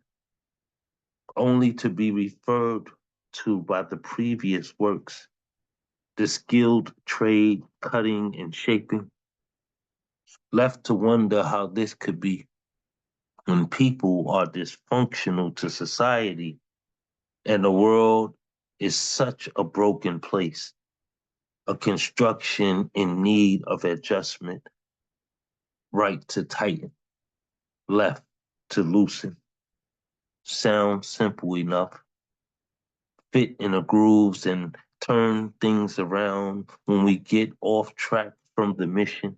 I: only to be referred to by the previous works, the skilled trade cutting and shaping, left to wonder how this could be when people are dysfunctional to society and the world is such a broken place, a construction in need of adjustment, right to tighten, left to loosen. Sounds simple enough, fit in the grooves and turn things around when we get off track from the mission.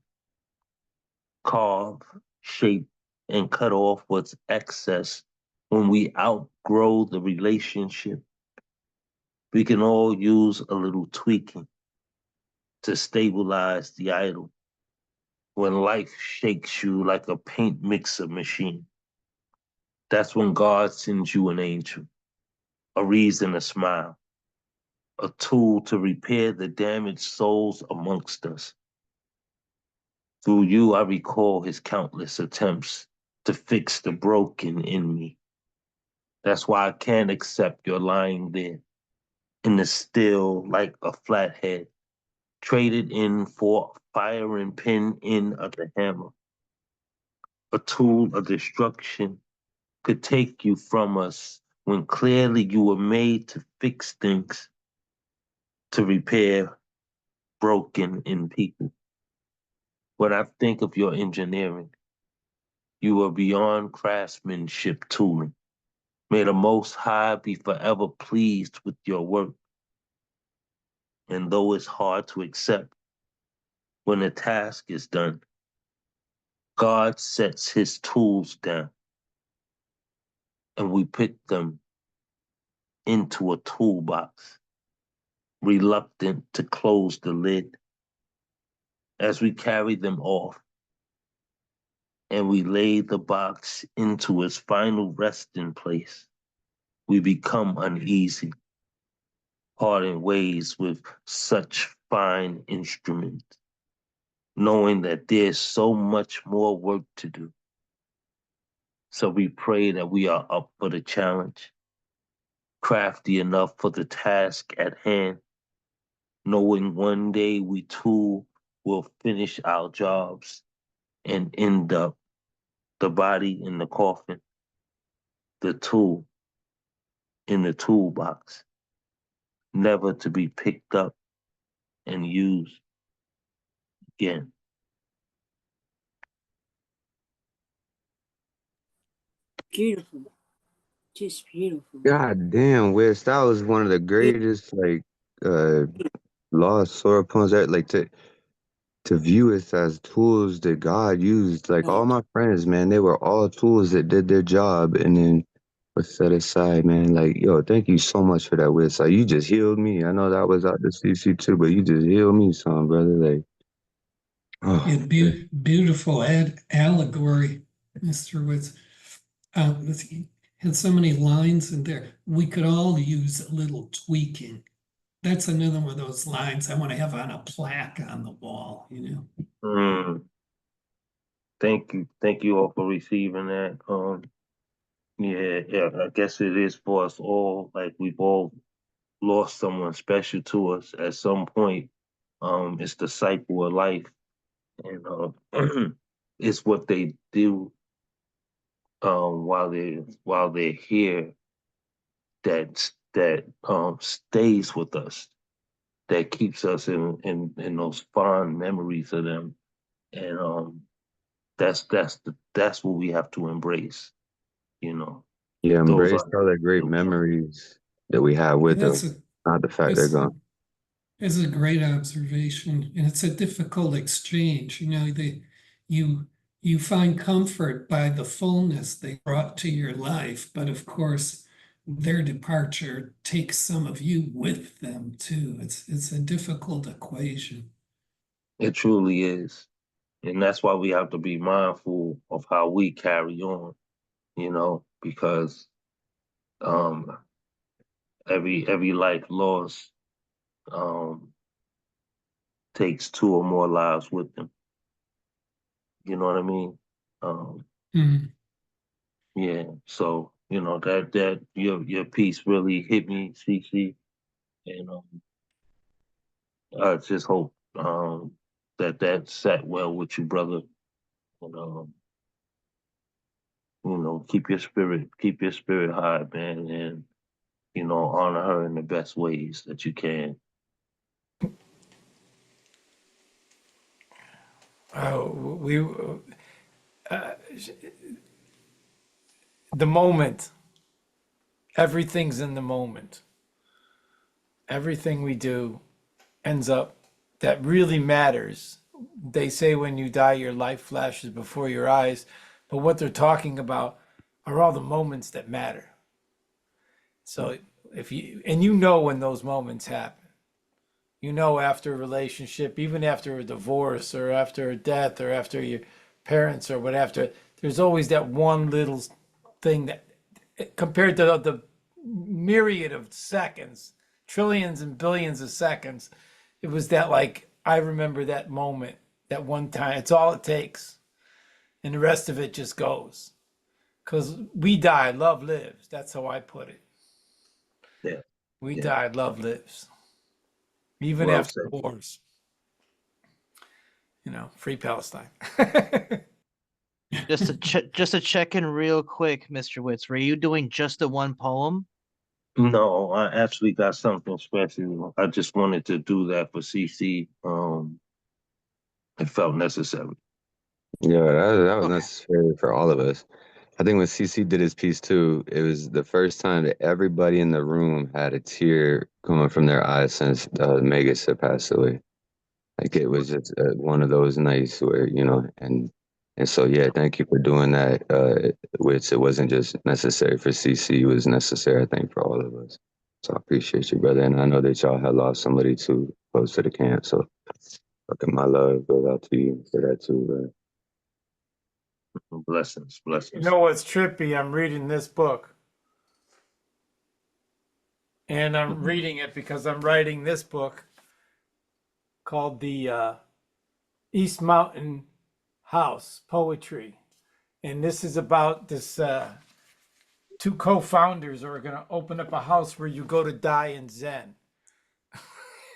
I: Carve, shape, and cut off what's excess when we outgrow the relationship. We can all use a little tweaking to stabilize the idol when life shakes you like a paint mixer machine. That's when God sends you an angel, a reason to smile, a tool to repair the damaged souls amongst us. Through you, I recall his countless attempts to fix the broken in me. That's why I can't accept your lying there in the still like a flathead, traded in for fire and pin in of the hammer. A tool of destruction could take you from us when clearly you were made to fix things, to repair broken in people. When I think of your engineering, you are beyond craftsmanship tooling. May the Most High be forever pleased with your work. And though it's hard to accept, when the task is done, God sets his tools down and we put them into a toolbox, reluctant to close the lid. As we carry them off and we lay the box into its final resting place, we become uneasy, parting ways with such fine instruments, knowing that there's so much more work to do. So we pray that we are up for the challenge, crafty enough for the task at hand, knowing one day we too will finish our jobs and end up the body in the coffin, the tool in the toolbox, never to be picked up and used again.
G: Beautiful. Just beautiful.
C: God damn, Wes, that was one of the greatest lost sword poems that to view us as tools that God used. Like all my friends, man, they were all tools that did their job and then was set aside, man. Like, yo, thank you so much for that, Wes. Like, you just healed me. I know that was out the CC too, but you just healed me some, brother. Like, oh,
F: And beautiful allegory, Mr. Woods. He had so many lines in there. We could all use a little tweaking. That's another one of those lines I want to have on a plaque on the wall, you know.
I: Thank you all for receiving that. Yeah, I guess it is for us all. Like we've all lost someone special to us at some point. It's the cycle of life, and it's what they do while they're here that stays with us, that keeps us in those fond memories of them, and that's what we have to embrace. You know,
C: Yeah,
I: those
C: embrace
I: are
C: all the great memories that we have with
F: And
C: them, not the fact they're
F: that's
C: gone.
F: is a great observation, and it's a difficult exchange. You you find comfort by the fullness they brought to your life, but of course, their departure takes some of you with them too. It's a difficult equation.
I: It truly is, and that's why we have to be mindful of how we carry on. Because um, every life lost um, takes two or more lives with them. You know what I mean? Um,
F: Mm.
I: yeah. So that your piece really hit me, CC, and I just hope that sat well with you, brother. And keep your spirit high, man, and honor her in the best ways that you can.
D: The moment, everything's in the moment. Everything we do ends up that really matters. They say when you die, your life flashes before your eyes, but what they're talking about are all the moments that matter. So if you, and you know when those moments happen, after a relationship, even after a divorce or after a death or after your parents or whatever, there's always that one little thing that compared to the myriad of seconds, trillions and billions of seconds, it was that, like, I remember that moment, that one time. It's all it takes. And the rest of it just goes. Because we die, love lives. That's how I put it.
I: Yeah.
D: We
I: Yeah.
D: die, love lives. Even
I: Well
D: after
I: said.
D: wars. Free Palestine.
A: Just to check in real quick, Mr. Witz, were you doing just the one poem?
I: No, I actually got something special. I just wanted to do that for CC. It felt necessary.
C: Yeah, that was
A: Okay.
C: necessary for all of us. I think when CC did his piece too, it was the first time that everybody in the room had a tear coming from their eyes since Megas had passed away. Like it was just one of those nights where and so yeah, thank you for doing that. Which it wasn't just necessary for CC, it was necessary, I think, for all of us. So I appreciate you, brother, and I know that y'all had lost somebody too close to the camp. So fucking my love goes out to you for that too, bro.
I: Blessings,
D: You
I: blessings.
D: know what's trippy? I'm reading this book. And I'm reading it because I'm writing this book called the East Mountain House Poetry. And this is about this two co-founders are going to open up a house where you go to die in Zen.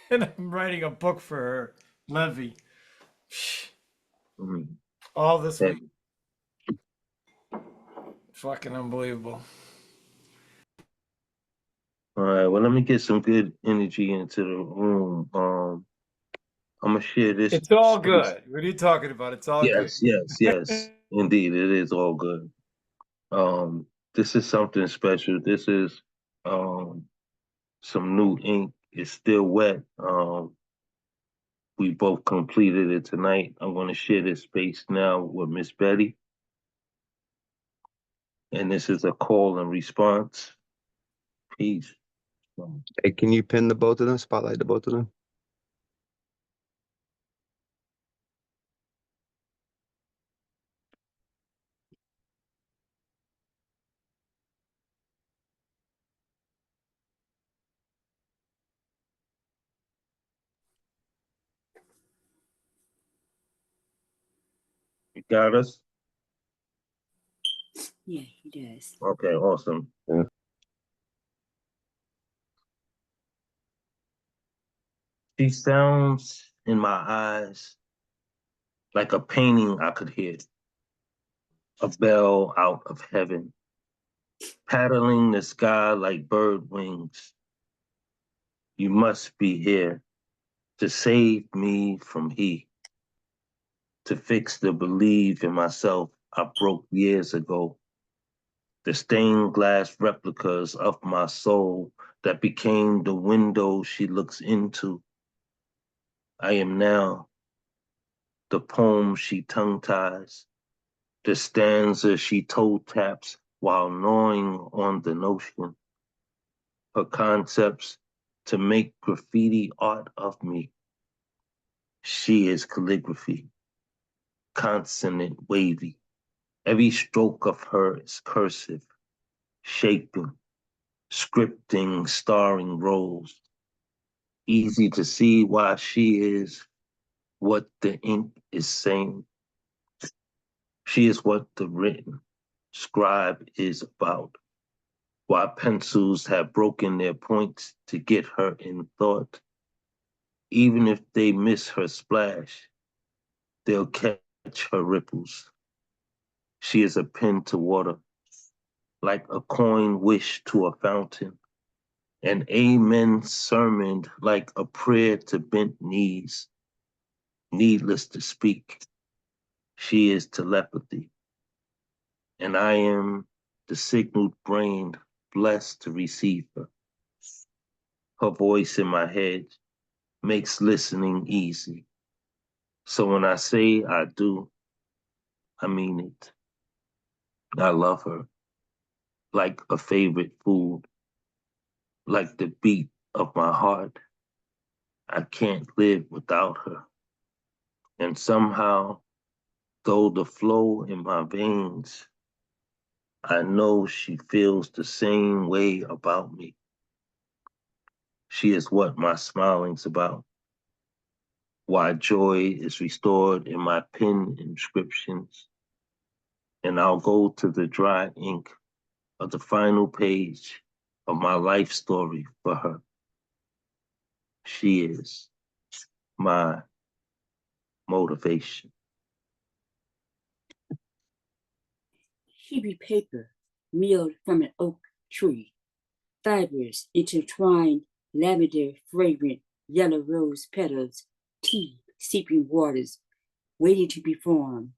D: And I'm writing a book for her, Levy.
I: Mhm.
D: All this
I: Yeah.
D: week. Fucking unbelievable.
I: All right, well, let me get some good energy into the room. I'm gonna share this
D: It's all
I: space.
D: good. What are you talking about? It's all good.
I: Yes. Indeed, it is all good. This is something special. This is some new ink. It's still wet. We both completed it tonight. I'm gonna share this space now with Miss Betty. And this is a call and response. Peace.
C: Hey, can you pin the both of them? Spotlight the both of them?
I: You got us?
G: Yeah, he does.
I: Okay, awesome.
C: Yeah.
I: She sounds in my eyes like a painting I could hear, a bell out of heaven, paddling the sky like bird wings. You must be here to save me from he, to fix the belief in myself I broke years ago, the stained glass replicas of my soul that became the window she looks into. I am now the poem she tongue ties, the stanza she toe taps while gnawing on the notion, her concepts to make graffiti art of me. She is calligraphy, consonant wavy. Every stroke of her is cursive, shaping, scripting, starring roles. Easy to see why she is what the ink is saying. She is what the written scribe is about. Why pencils have broken their points to get her in thought. Even if they miss her splash, they'll catch her ripples. She is a pen to water, like a coin wish to a fountain, an amen sermoned like a prayer to bent knees. Needless to speak, she is telepathy, and I am the signaled brain blessed to receive her. Her voice in my head makes listening easy. So when I say I do, I mean it. I love her like a favorite food, like the beat of my heart. I can't live without her. And somehow, though the flow in my veins, I know she feels the same way about me. She is what my smiling's about, why joy is restored in my pen inscriptions. And I'll go to the dry ink of the final page of my life story for her. She is my motivation.
G: She be paper milled from an oak tree, fibers intertwined, lavender fragrant, yellow rose petals, tea seeping waters, waiting to be formed,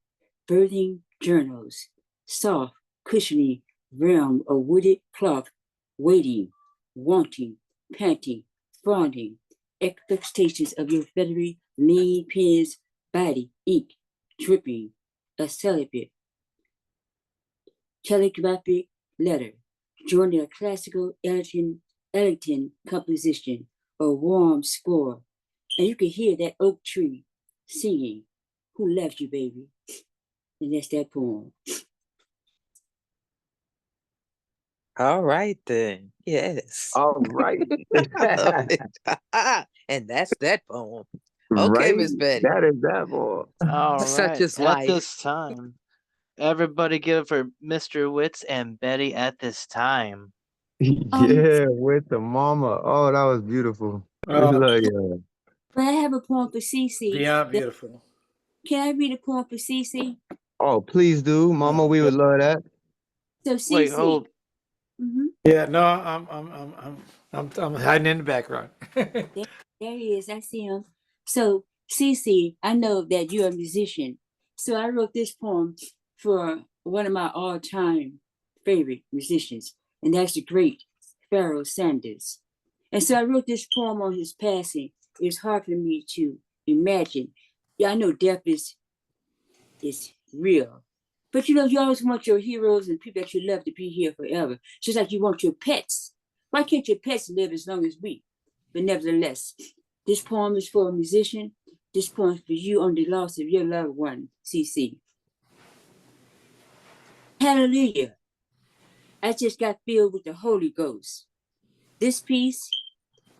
G: birthing journals, soft, cushiony realm of wooded cloth, waiting, wanting, panting, fawning, expectations of your feathery, lean pen's body, ink, dripping, a celibate, calligraphic letter, joining a classical Ellington composition, a warm score, and you can hear that oak tree singing, "Who left you, baby?" And that's that poem.
E: All right then. Yes.
C: All right.
E: I love it. And that's that poem. Okay,
C: Right?
E: Miss Betty.
C: That is that boy.
A: All
E: Such
A: right.
E: is
A: At
E: life.
A: this time, everybody give it for Mr. Witz and Betty at this time.
C: Yeah, with the mama. Oh, that was beautiful. We love you.
G: But I have a poem for Cece.
D: Beyond beautiful.
G: Can I read a poem for Cece?
C: Oh, please do, mama. We would love that.
G: So Cece.
A: Wait, hold.
D: Yeah, no, I'm hiding in the background.
G: There he is. I see him. So, Cece, I know that you're a musician. So I wrote this poem for one of my all-time favorite musicians, and that's the great Pharoah Sanders. And so I wrote this poem on his passing. It's hard for me to imagine. Yeah, I know death is real. But you always want your heroes and people that you love to be here forever. Just like you want your pets. Why can't your pets live as long as we? But nevertheless, this poem is for a musician. This poem is for you on the loss of your loved one, CC. Hallelujah. I just got filled with the Holy Ghost. This piece,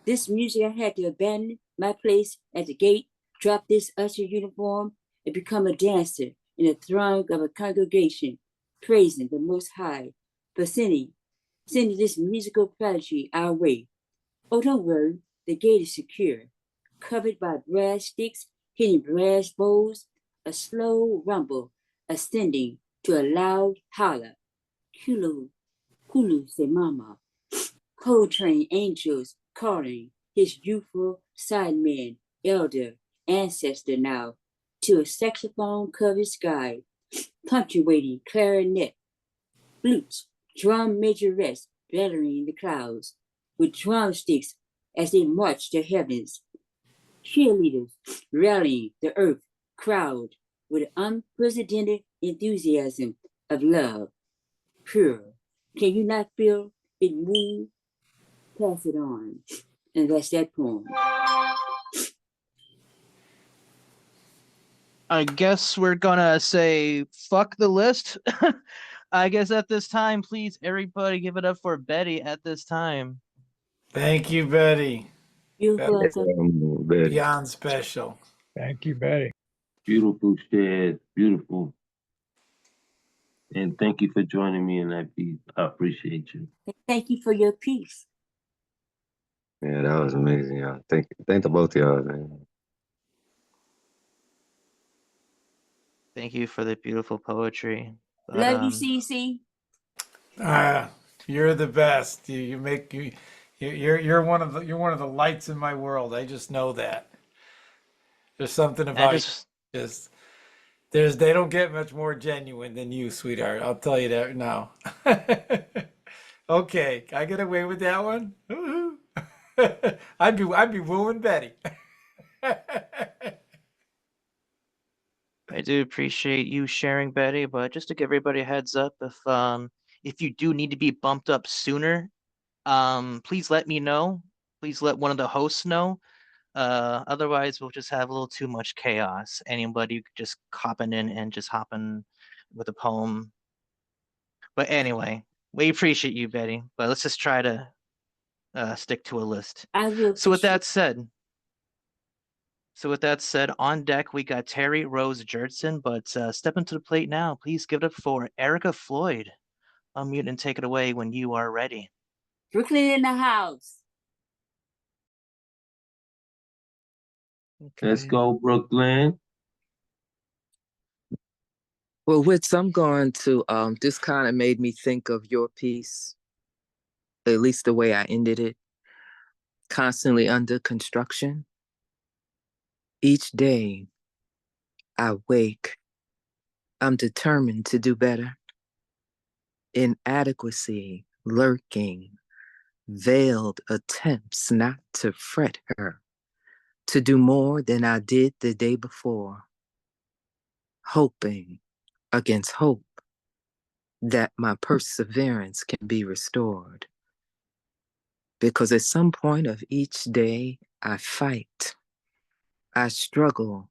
G: this music, I had to abandon my place at the gate, drop this usher uniform, and become a dancer in the throng of a congregation, praising the Most High for sending this musical prodigy our way. Oh, don't worry, the gate is secure. covered by brass sticks hitting brass bowls, a slow rumble ascending to a loud holler. Kulu, Kulu, said Mama. Coltrane angels calling his youthful sideman, elder, ancestor now, to a saxophone-covered sky, punctuating clarinet, flutes, drum majorettes battering the clouds, with drumsticks as they march to heavens, cheerleaders rallying the earth crowd with unprecedented enthusiasm of love, pure. Can you not feel it move? Pass it on. And that's that poem.
A: I guess we're gonna say fuck the list. I guess at this time, please, everybody give it up for Betty at this time.
D: Thank you, Betty.
G: You're
D: That was
G: welcome.
C: Betty.
D: beyond special.
J: Thank you, Betty.
I: Beautiful shared, beautiful. And thank you for joining me in that piece. I appreciate you.
G: Thank you for your peace.
C: Yeah, that was amazing, y'all. Thank the both of y'all, man.
A: Thank you for the beautiful poetry. But,
G: Love you, CC.
D: You're the best. You're one of the lights in my world. I just know that. There's something about just they don't get much more genuine than you, sweetheart. I'll tell you that now. Okay, I get away with that one. I'd be wooing Betty.
A: I do appreciate you sharing, Betty, but just to give everybody a heads up, if you do need to be bumped up sooner, please let me know. Please let one of the hosts know. Otherwise we'll just have a little too much chaos. Anybody just hopping in and just hopping with a poem. But anyway, we appreciate you, Betty. But let's just try to stick to a list.
G: I will.
A: So with that said, on deck we got Terry Rose Jurtson, but step into the plate now. Please give it up for Erica Floyd. Unmute and take it away when you are ready.
G: Brooklyn in the house.
I: Let's go, Brooklyn.
E: Well, Wits, I'm going to, this kind of made me think of your piece, at least the way I ended it. Constantly under construction. Each day I wake, I'm determined to do better. Inadequacy lurking, veiled attempts not to fret her, to do more than I did the day before, hoping against hope that my perseverance can be restored. Because at some point of each day, I fight. I struggle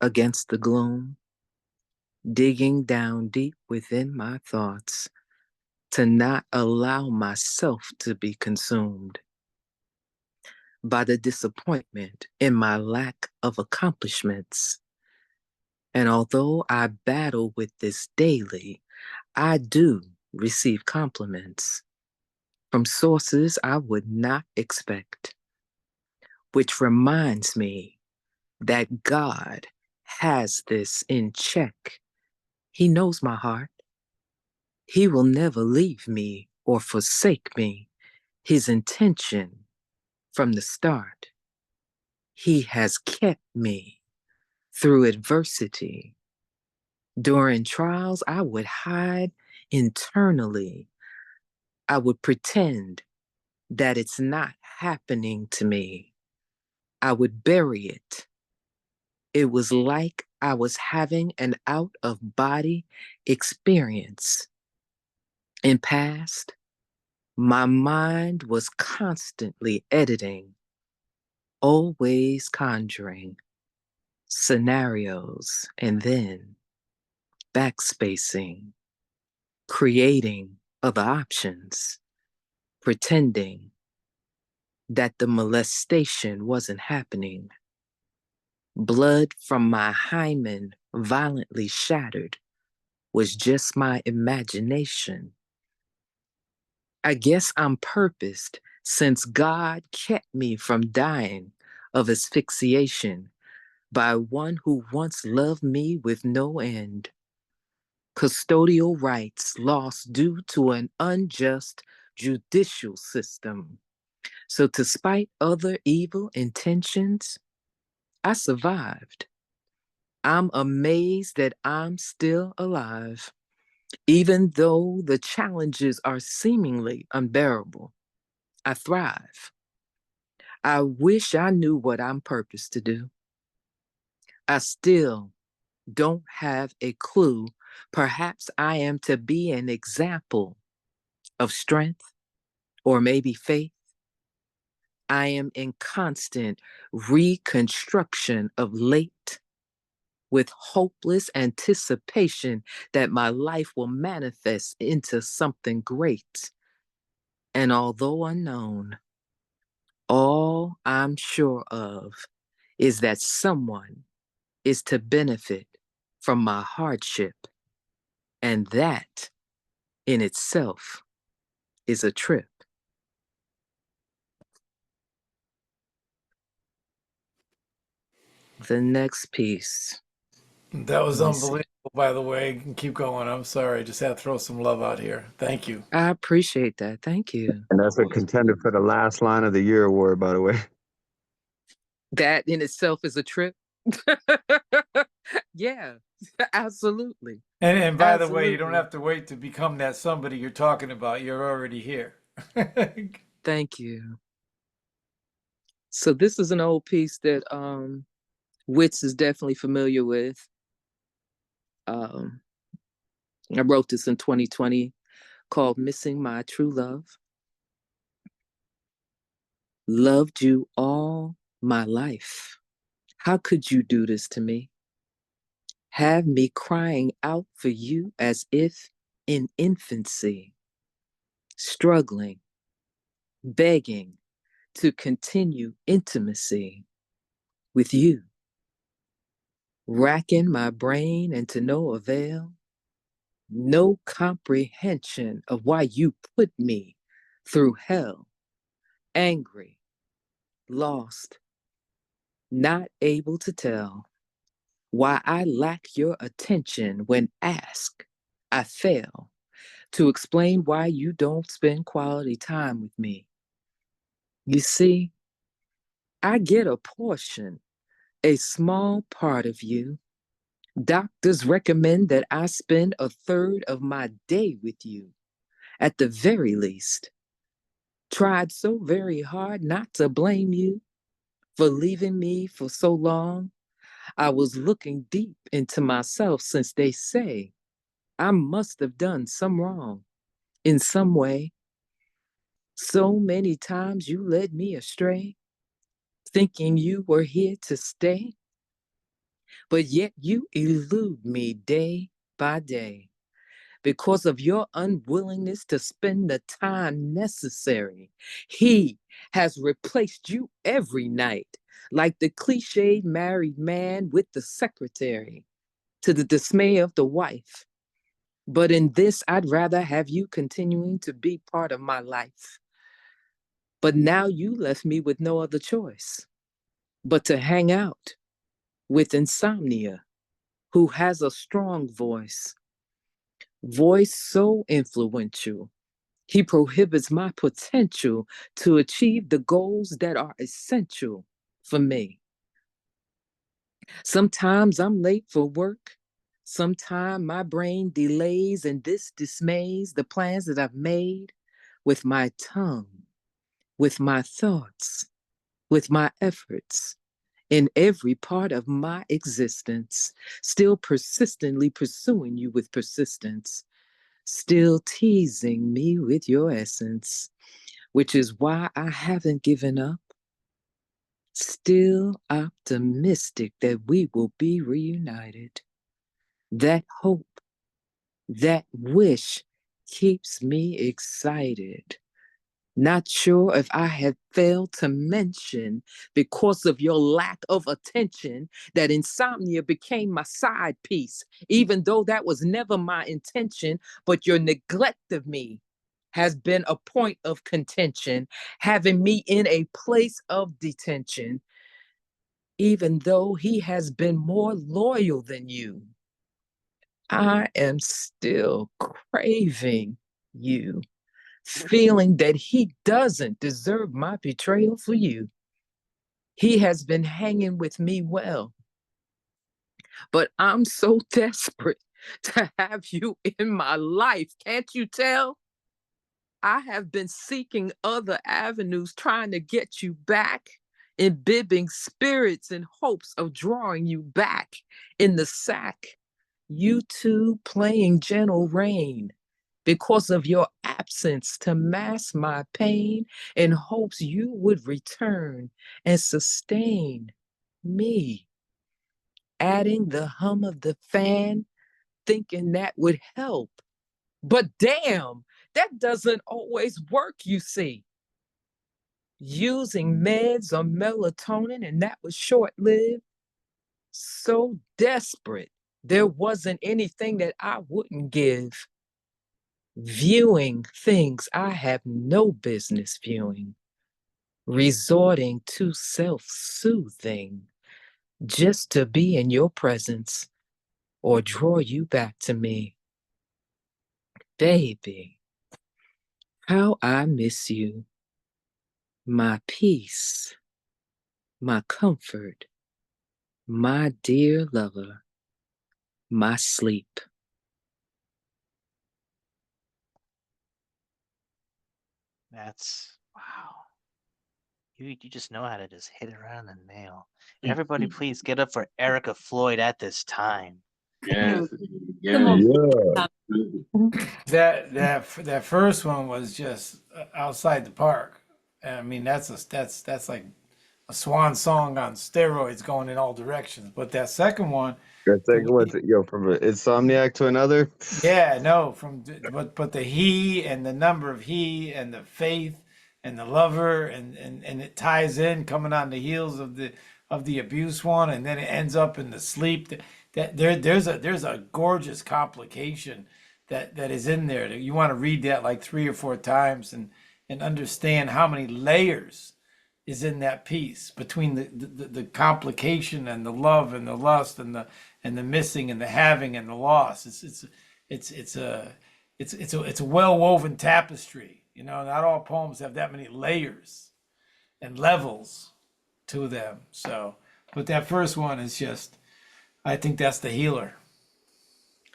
E: against the gloom, digging down deep within my thoughts to not allow myself to be consumed by the disappointment in my lack of accomplishments. And although I battle with this daily, I do receive compliments from sources I would not expect, which reminds me that God has this in check. He knows my heart. He will never leave me or forsake me. His intention from the start. He has kept me through adversity. During trials, I would hide internally. I would pretend that it's not happening to me. I would bury it. It was like I was having an out-of-body experience. In past, my mind was constantly editing, always conjuring scenarios and then backspacing, creating other options, pretending that the molestation wasn't happening. Blood from my hymen violently shattered was just my imagination. I guess I'm purposed since God kept me from dying of asphyxiation by one who once loved me with no end. Custodial rights lost due to an unjust judicial system. So, despite other evil intentions, I survived. I'm amazed that I'm still alive, even though the challenges are seemingly unbearable. I thrive. I wish I knew what I'm purposed to do. I still don't have a clue. Perhaps I am to be an example of strength or maybe faith. I am in constant reconstruction of late, with hopeless anticipation that my life will manifest into something great. And although unknown, all I'm sure of is that someone is to benefit from my hardship. And that in itself is a trip. The next piece.
D: That was
E: Let me see.
D: unbelievable, by the way. You can keep going. I'm sorry. Just had to throw some love out here. Thank you.
E: I appreciate that. Thank you.
C: And that's a contender for the last line of the year award, by the way.
E: That in itself is a trip. Yeah, absolutely.
D: And by the way, you don't
E: Absolutely.
D: have to wait to become that somebody you're talking about. You're already here.
E: Thank you. So this is an old piece that Wits is definitely familiar with. I wrote this in 2020 called Missing My True Love. Loved you all my life. How could you do this to me? Have me crying out for you as if in infancy, struggling, begging to continue intimacy with you, racking my brain and to no avail, no comprehension of why you put me through hell, angry, lost, not able to tell why I lack your attention when asked. I fail to explain why you don't spend quality time with me. You see, I get a portion, a small part of you. Doctors recommend that I spend a third of my day with you, at the very least. Tried so very hard not to blame you for leaving me for so long. I was looking deep into myself since they say I must have done some wrong in some way. So many times you led me astray, thinking you were here to stay, but yet you elude me day by day because of your unwillingness to spend the time necessary. He has replaced you every night, like the cliched married man with the secretary, to the dismay of the wife. But in this, I'd rather have you continuing to be part of my life. But now you left me with no other choice but to hang out with insomnia, who has a strong voice so influential. He prohibits my potential to achieve the goals that are essential for me. Sometimes I'm late for work. Sometimes my brain delays, and this dismays the plans that I've made with my tongue, with my thoughts, with my efforts, in every part of my existence, still persistently pursuing you with persistence, still teasing me with your essence, which is why I haven't given up. Still optimistic that we will be reunited. That hope, that wish keeps me excited. Not sure if I had failed to mention, because of your lack of attention, that insomnia became my side piece, even though that was never my intention. But your neglect of me has been a point of contention, having me in a place of detention. even though he has been more loyal than you. I am still craving you, feeling that he doesn't deserve my betrayal for you. He has been hanging with me well, but I'm so desperate to have you in my life. Can't you tell? I have been seeking other avenues, trying to get you back, imbibing spirits in hopes of drawing you back in the sack. You two playing gentle rain because of your absence to mask my pain in hopes you would return and sustain me. Adding the hum of the fan, thinking that would help. But damn, that doesn't always work, you see. Using meds or melatonin, and that was short lived. So desperate, there wasn't anything that I wouldn't give. Viewing things I have no business viewing. Resorting to self soothing just to be in your presence or draw you back to me. Baby, how I miss you. My peace, my comfort, my dear lover, my sleep.
A: That's wow. You just know how to just hit it around the nail. Everybody, please get up for Erica Floyd at this time.
I: Yes,
G: Come on.
C: Yeah.
D: That first one was just outside the park. I mean, that's like a swan song on steroids going in all directions. But that second one,
C: That's
D: the
C: like what's it? Yo, from Insomniac to another.
D: yeah, no, but the he and the number of he and the faith and the lover and it ties in coming on the heels of the abuse one, and then it ends up in the sleep. That there's a gorgeous complication that is in there. You want to read that like 3 or 4 times and understand how many layers is in that piece between the complication and the love and the lust and the missing and the having and the loss. It's a well woven tapestry. You know, not all poems have that many layers and levels to them. So, but that first one is just, I think that's the healer.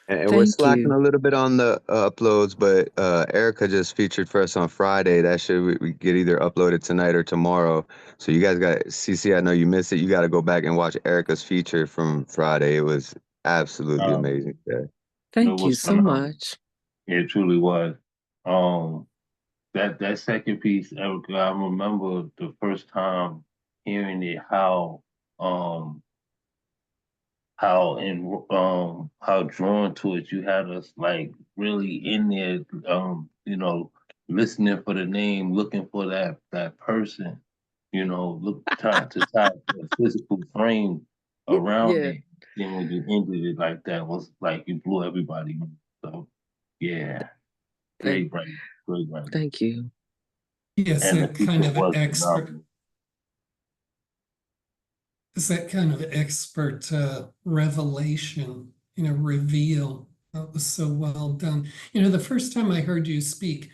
C: And we're
E: Thank
C: slacking a
E: you.
C: little bit on the uploads, but Erica just featured for us on Friday. That should we get either uploaded tonight or tomorrow. So you guys got CC. I know you missed it. You got to go back and watch Erica's feature from Friday. It was absolutely
I: um,
C: amazing. Yeah.
I: it
E: Thank you
I: was
E: so
I: phenomenal.
E: much.
I: It truly was. Um, that second piece, Erica, I remember the first time hearing it, um how drawn to it you had us like really in there, listening for the name, looking for that person, look to tie the physical frame around
E: Yeah,
I: it. Then when you ended it like that, was like you blew everybody in. So yeah,
E: thank
I: great writing, great writing.
E: thank you.
F: Yes,
I: And the
F: that kind
I: feature
F: of
I: was
F: expert
I: phenomenal.
F: is that kind of expert revelation, reveal. That was so well done. The first time I heard you speak,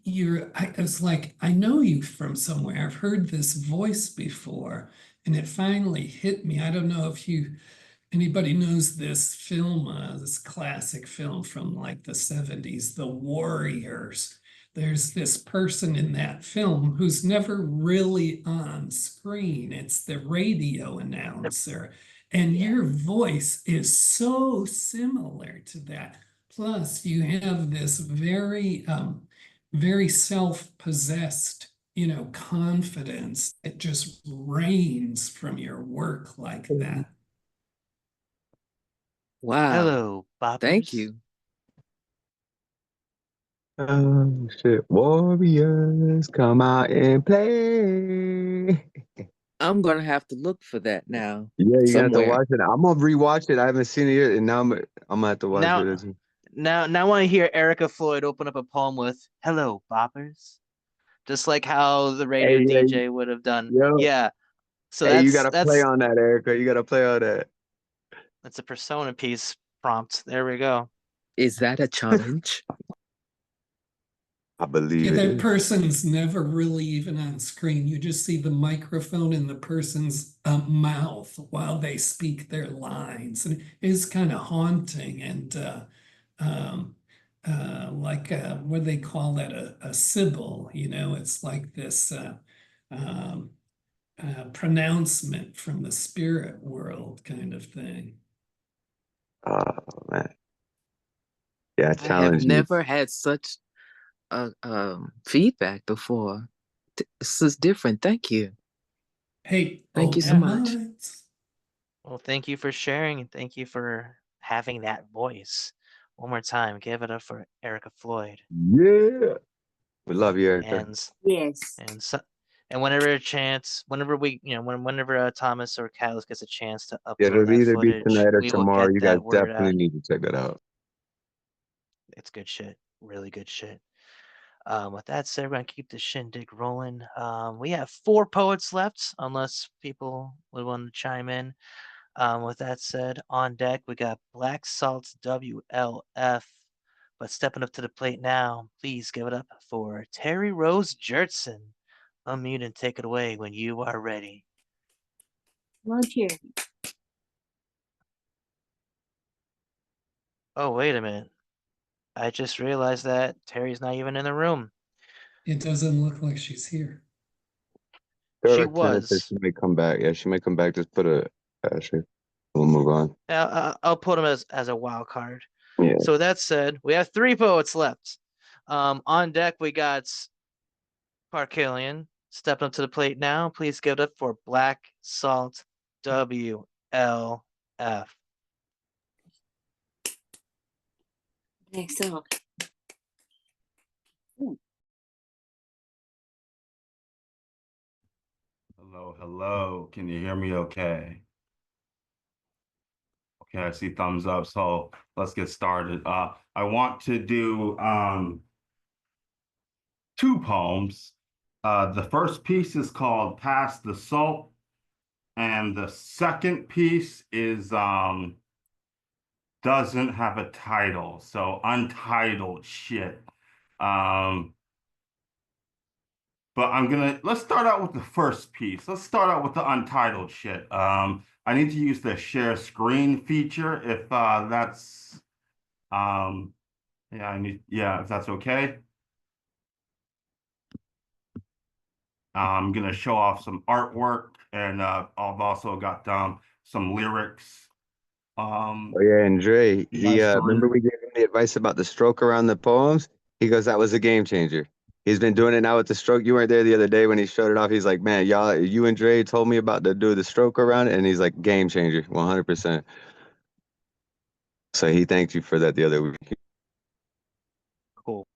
F: I was like, I know you from somewhere. I've heard this voice before, and it finally hit me. I don't know if anybody knows this film, this classic film from like the 70s, The Warriors. There's this person in that film who's never really on screen. It's the radio announcer. And
A: Yeah.
F: your voice is so similar to that. Plus, you have this very self-possessed, confidence that just rains from your work like that.
E: Wow.
A: Hello,
E: Thank
A: boppers.
E: you.
C: Oh shit! Warriors, come out and play.
E: I'm gonna have to look for that now
C: Yeah, you got to
E: somewhere.
C: watch it. I'm gonna rewatch it. I haven't seen it yet, and now I'm gonna have to watch it.
A: Now, now I want to hear Erica Floyd open up a poem with "Hello, boppers," just like how the radio
C: Hey,
A: DJ would have done.
C: yo,
A: Yeah, So
C: Hey, you
A: that's
C: gotta play on that, Erica. You gotta play on that.
A: that's a persona piece prompt. There we go.
E: Is that a challenge?
C: I believe
F: Yeah,
C: it
F: that
C: is.
F: person's never really even on screen. You just see the microphone in the person's mouth while they speak their lines. And it is kind of haunting and um, like what do they call that? A sibyl, you know, it's like this um, pronouncement from the spirit world kind of thing.
C: Oh man. Yeah,
E: I have
C: challenge me.
E: never had such feedback before. This is different. Thank you.
F: Hey,
E: Thank you so
F: open
E: much.
F: minds.
A: Well, thank you for sharing and thank you for having that voice. One more time, give it up for Erica Floyd.
C: Yeah. We love you, Erica.
A: And
G: Yes.
A: and so, and whenever a chance, whenever we, whenever Thomas or Catalyst gets a chance to
C: Yeah,
A: upload
C: it'll
A: that
C: either be
A: footage,
C: tonight or
A: we will
C: tomorrow.
A: get
C: You guys
A: that word
C: definitely
A: out.
C: need to check that out.
A: It's good shit, really good shit. With that said, we're gonna keep the shindig rolling. We have 4 poets left, unless people would want to chime in. With that said, on deck we got Black Salt's WLF. But stepping up to the plate now, please give it up for Terry Rose Jertson. Unmute and take it away when you are ready.
G: Volunteer.
A: Oh, wait a minute. I just realized that Terry's not even in the room.
F: It doesn't look like she's here.
C: There
A: She
C: are chances
A: was.
C: she may come back. Yeah, she may come back. Just put a asterisk. We'll move on.
A: I'll put him as a wild card.
C: Yeah.
A: So with that said, we have 3 poets left. On deck we got Parkillian stepping up to the plate now. Please give it up for Black Salt WLF.
G: Black Salt.
J: Hello, hello. Can you hear me okay? Okay, I see thumbs up, so let's get started. I want to do 2 poems. The first piece is called Pass the Salt, and the second piece is doesn't have a title, so untitled shit. But let's start out with the first piece. Let's start out with the untitled shit. I need to use the share screen feature if that's, if that's okay. I'm gonna show off some artwork and I've also got some lyrics.
C: Oh yeah, and Dre, he remember we gave him the advice about the stroke around the poems? He goes, that was a game changer. He's been doing it now with the stroke. You weren't there the other day when he showed it off. He's like, man, you and Dre told me about to do the stroke around it, and he's like, game changer, 100%. So he thanked you for that the other week.
A: Cool.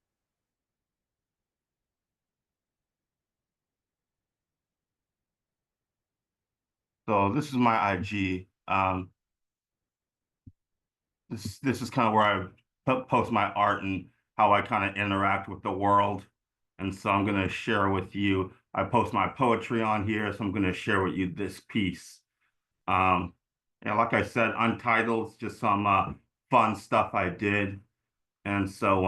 J: So this is my IG. This is kind of where I post my art and how I kind of interact with the world. And so I'm going to share with you. I post my poetry on here, so I'm going to share with you this piece. And like I said, untitled, just some fun stuff I did. And so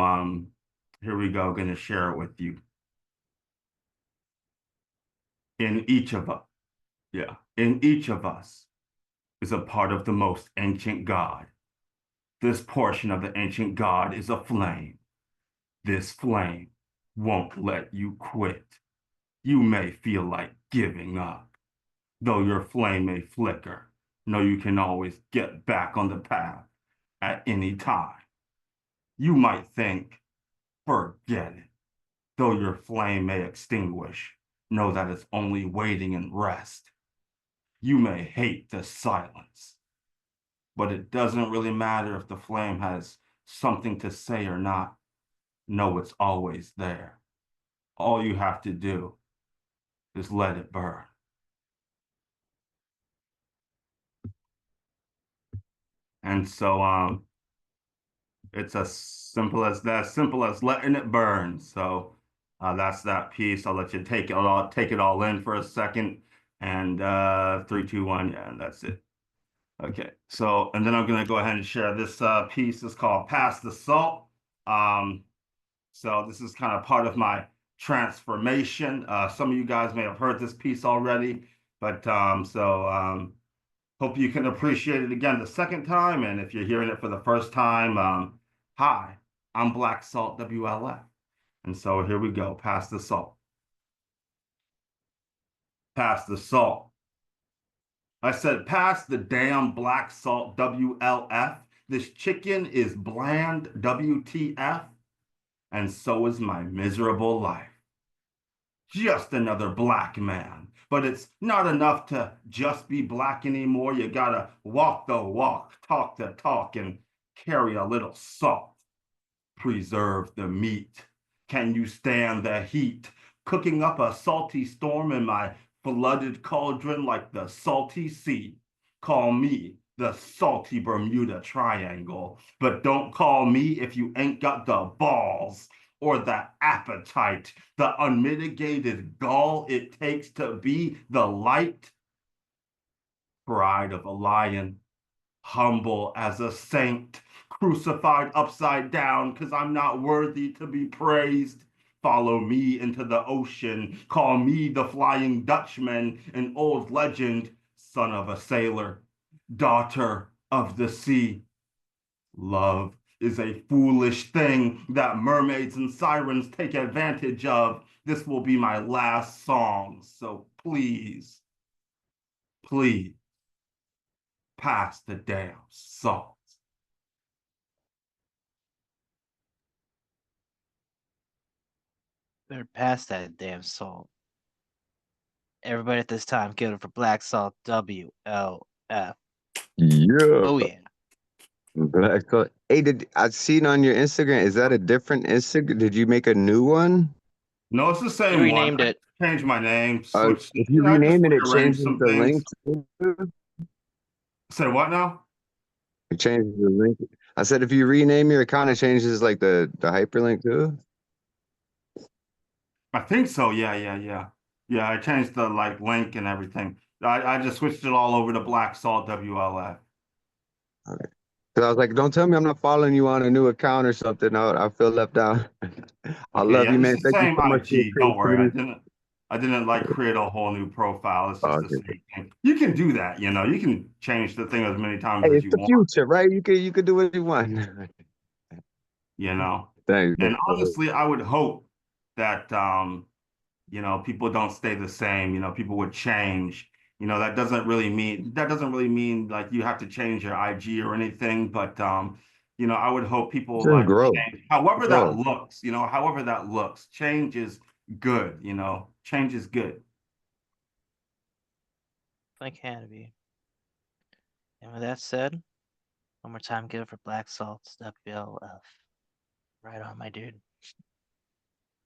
J: here we go, going to share it with you. In each of us, in each of us is a part of the most ancient God. This portion of the ancient God is a flame. This flame won't let you quit. You may feel like giving up. Though your flame may flicker, know you can always get back on the path at any time. You might think, forget it. Though your flame may extinguish, know that it's only waiting and rest. You may hate the silence, but it doesn't really matter if the flame has something to say or not. Know it's always there. All you have to do is let it burn. And so it's as simple as that, simple as letting it burn. So that's that piece. I'll let you take it all in for a second, And 3, 2, 1, yeah, and that's it. Okay, so, and then I'm gonna go ahead and share this piece. It's called Pass the Salt. So this is kind of part of my transformation. Some of you guys may have heard this piece already, but hope you can appreciate it again the second time. And if you're hearing it for the first time, hi, I'm Black Salt WLF. And so here we go, Pass the Salt. Pass the salt. I said, pass the damn black salt WLF. This chicken is bland WTF. And so is my miserable life. Just another black man. But it's not enough to just be black anymore. You gotta walk the walk, talk the talk, and carry a little salt. Preserve the meat. Can you stand the heat? Cooking up a salty storm in my flooded cauldron like the salty sea. Call me the salty Bermuda Triangle, but don't call me if you ain't got the balls or the appetite, the unmitigated gall it takes to be the light. Pride of a lion, humble as a saint, crucified upside down because I'm not worthy to be praised. Follow me into the ocean. Call me the Flying Dutchman, an old legend, son of a sailor, daughter of the sea. Love is a foolish thing that mermaids and sirens take advantage of. This will be my last song, so please, please, pass the damn salt.
A: Better pass that damn salt. Everybody at this time, give it for Black Salt WLF.
C: Yeah.
A: Oh yeah.
C: Black Salt. Hey, I've seen on your Instagram, is that a different Instagram? Did you make a new one?
J: No, it's the
A: He
J: same one.
A: renamed it.
J: I changed my name, switched
C: If
J: it.
C: you
J: I just
C: rename it, it
J: rearranged
C: changes
J: some
C: the
J: things.
C: link too.
J: Say what now?
C: It changes the link. I said if you rename your account, it changes like the hyperlink too.
J: I think so. Yeah. Yeah, I changed the like link and everything. I just switched it all over to Black Salt WLF.
C: Okay. Because I was like, don't tell me I'm not following you on a new account or something. I feel left out. I
J: Okay,
C: love
J: yeah,
C: you,
J: it's
C: man.
J: the
C: Thank you
J: same
C: so much for your
J: IG. Don't worry.
C: creativity.
J: I didn't like create a whole new profile. It's
C: Oh,
J: just the
C: okay.
J: same thing. You can do that, you know. You can change the thing as many times
C: Hey,
J: as
C: it's
J: you
C: the
J: want,
C: future, right? You could do what you want.
J: you know.
C: Thanks.
J: And honestly, I would hope that you know, people don't stay the same, you know, people would change. You know, that doesn't really mean like you have to change your IG or anything, but you know, I would hope people
C: Just
J: like
C: grow.
J: change however that
C: Grow.
J: looks, you know, however that looks. Change is good, you know. Change is good.
A: Like can be. And with that said, one more time, give it for Black Salt's WLF. Right on, my dude.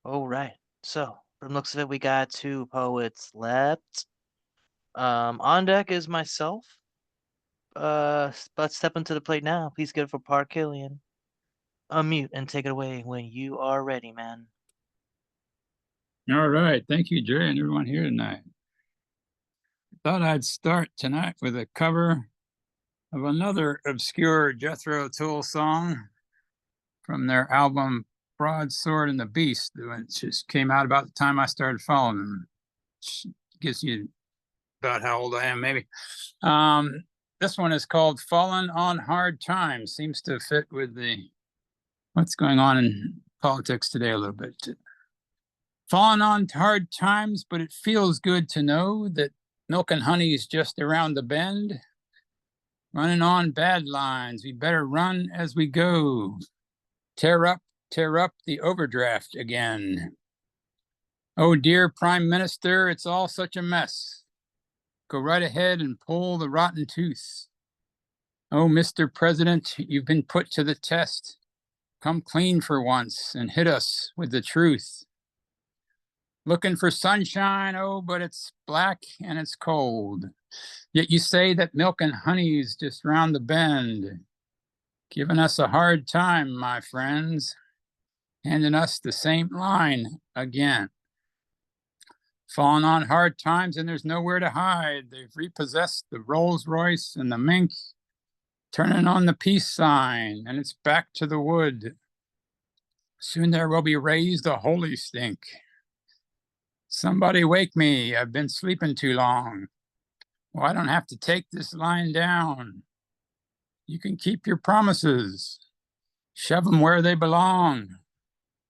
A: All right. So, from looks of it, we got 2 poets left. On deck is myself. But step into the plate now. Please give it for Park Killian. Unmute and take it away when you are ready, man.
K: All right. Thank you, Jerry, and everyone here tonight. Thought I'd start tonight with a cover of another obscure Jethro Tull song from their album Broadsword and the Beast, which just came out about the time I started following them. Which gives you about how old I am, maybe. This one is called Fallen on Hard Times. Seems to fit with what's going on in politics today a little bit. Fallen on hard times, but it feels good to know that milk and honey's just around the bend. Running on bad lines, we better run as we go. Tear up the overdraft again. Oh dear Prime Minister, it's all such a mess. Go right ahead and pull the rotten tooth. Oh, Mr. President, you've been put to the test. Come clean for once and hit us with the truth. Looking for sunshine, oh, but it's black and it's cold. Yet you say that milk and honey's just round the bend. Giving us a hard time, my friends. Handing us the same line again. Fallen on hard times and there's nowhere to hide. They've repossessed the Rolls Royce and the mink, turning on the peace sign, and it's back to the wood. Soon there will be raised a holy stink. Somebody wake me, I've been sleeping too long. Well, I don't have to take this line down. You can keep your promises. Shove them where they belong.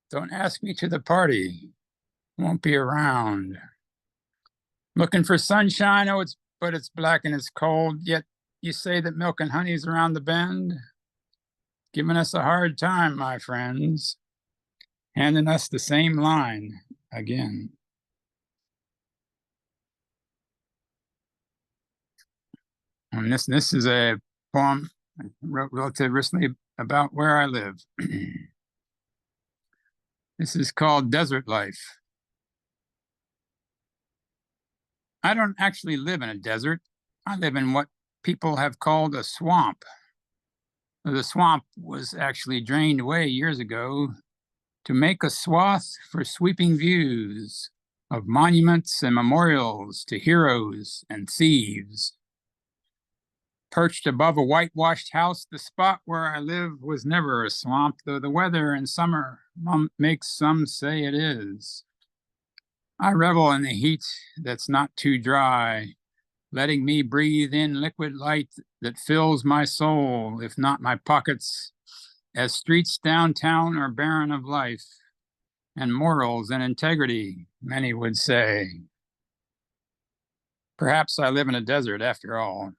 K: Don't ask me to the party. Won't be around. Looking for sunshine, but it's black and it's cold, yet you say that milk and honey's around the bend. Giving us a hard time, my friends. Handing us the same line again. And this is a poem I wrote relatively recently about where I live. This is called Desert Life. I don't actually live in a desert. I live in what people have called a swamp. The swamp was actually drained away years ago to make a swath for sweeping views of monuments and memorials to heroes and thieves. Perched above a whitewashed house, the spot where I live was never a swamp, though the weather in summer makes some say it is. I revel in the heat that's not too dry, letting me breathe in liquid light that fills my soul, if not my pockets, as streets downtown are barren of life and morals and integrity, many would say. Perhaps I live in a desert after all.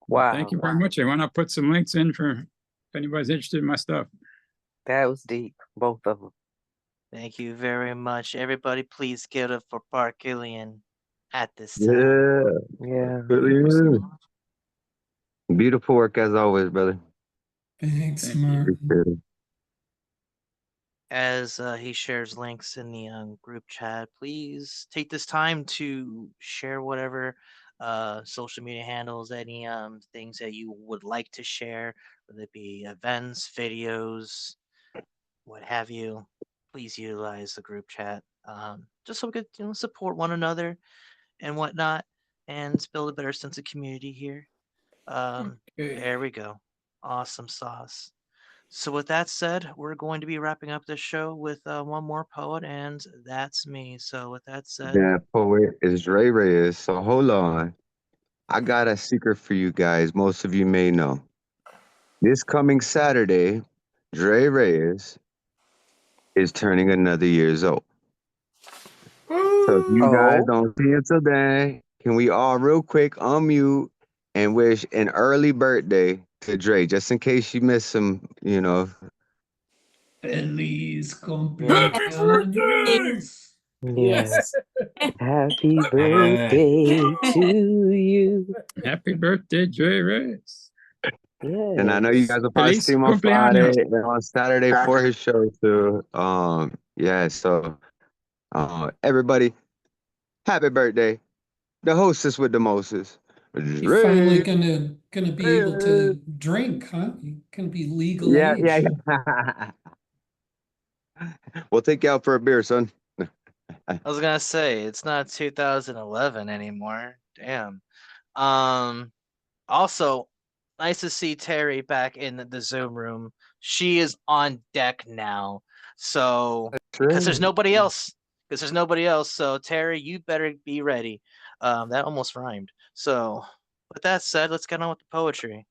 E: Wow.
K: Thank you very much. I want to put some links in for if anybody's interested in my stuff.
E: That was deep, both of them.
A: Thank you very much. Everybody, please give it for Park Gillian at this time.
E: Yeah.
C: Really. Beautiful work as always, brother.
F: Thanks,
K: Thank you.
F: Martin.
A: As he shares links in the group chat, please take this time to share whatever social media handles, any things that you would like to share, whether it be events, videos, what have you. Please utilize the group chat, just so we could support one another and whatnot, and build a better sense of community here.
F: Okay.
A: There we go. Awesome sauce. So with that said, we're going to be wrapping up this show with one more poet, and that's me. So with that said,
C: That poet is Ray Reyes. So hold on. I got a secret for you guys. Most of you may know. This coming Saturday, Dre Reyes is turning another years old. So if you guys don't see it today, can we all real quick unmute and wish an early birthday to Dre, just in case you miss him,
F: Feliz
K: Happy
F: cumpleaños.
E: Yes. Happy birthday to you.
K: Happy birthday, Dre Reyes.
C: And I know you guys will probably
K: Feliz
C: see him on Friday
K: cumpleaños.
C: and on Saturday for his show too. So everybody, happy birthday. The hostess with the mostest.
F: You're finally
C: Dre.
F: gonna be able to drink, huh? You're gonna be legal
C: Yeah.
F: age.
C: We'll take you out for a beer, son.
A: I was gonna say it's not 2011 anymore. Damn. Also, nice to see Terry back in the Zoom room. She is on deck now. So because there's nobody else. So Terry, you better be ready. That almost rhymed. So with that said, let's get on with the poetry.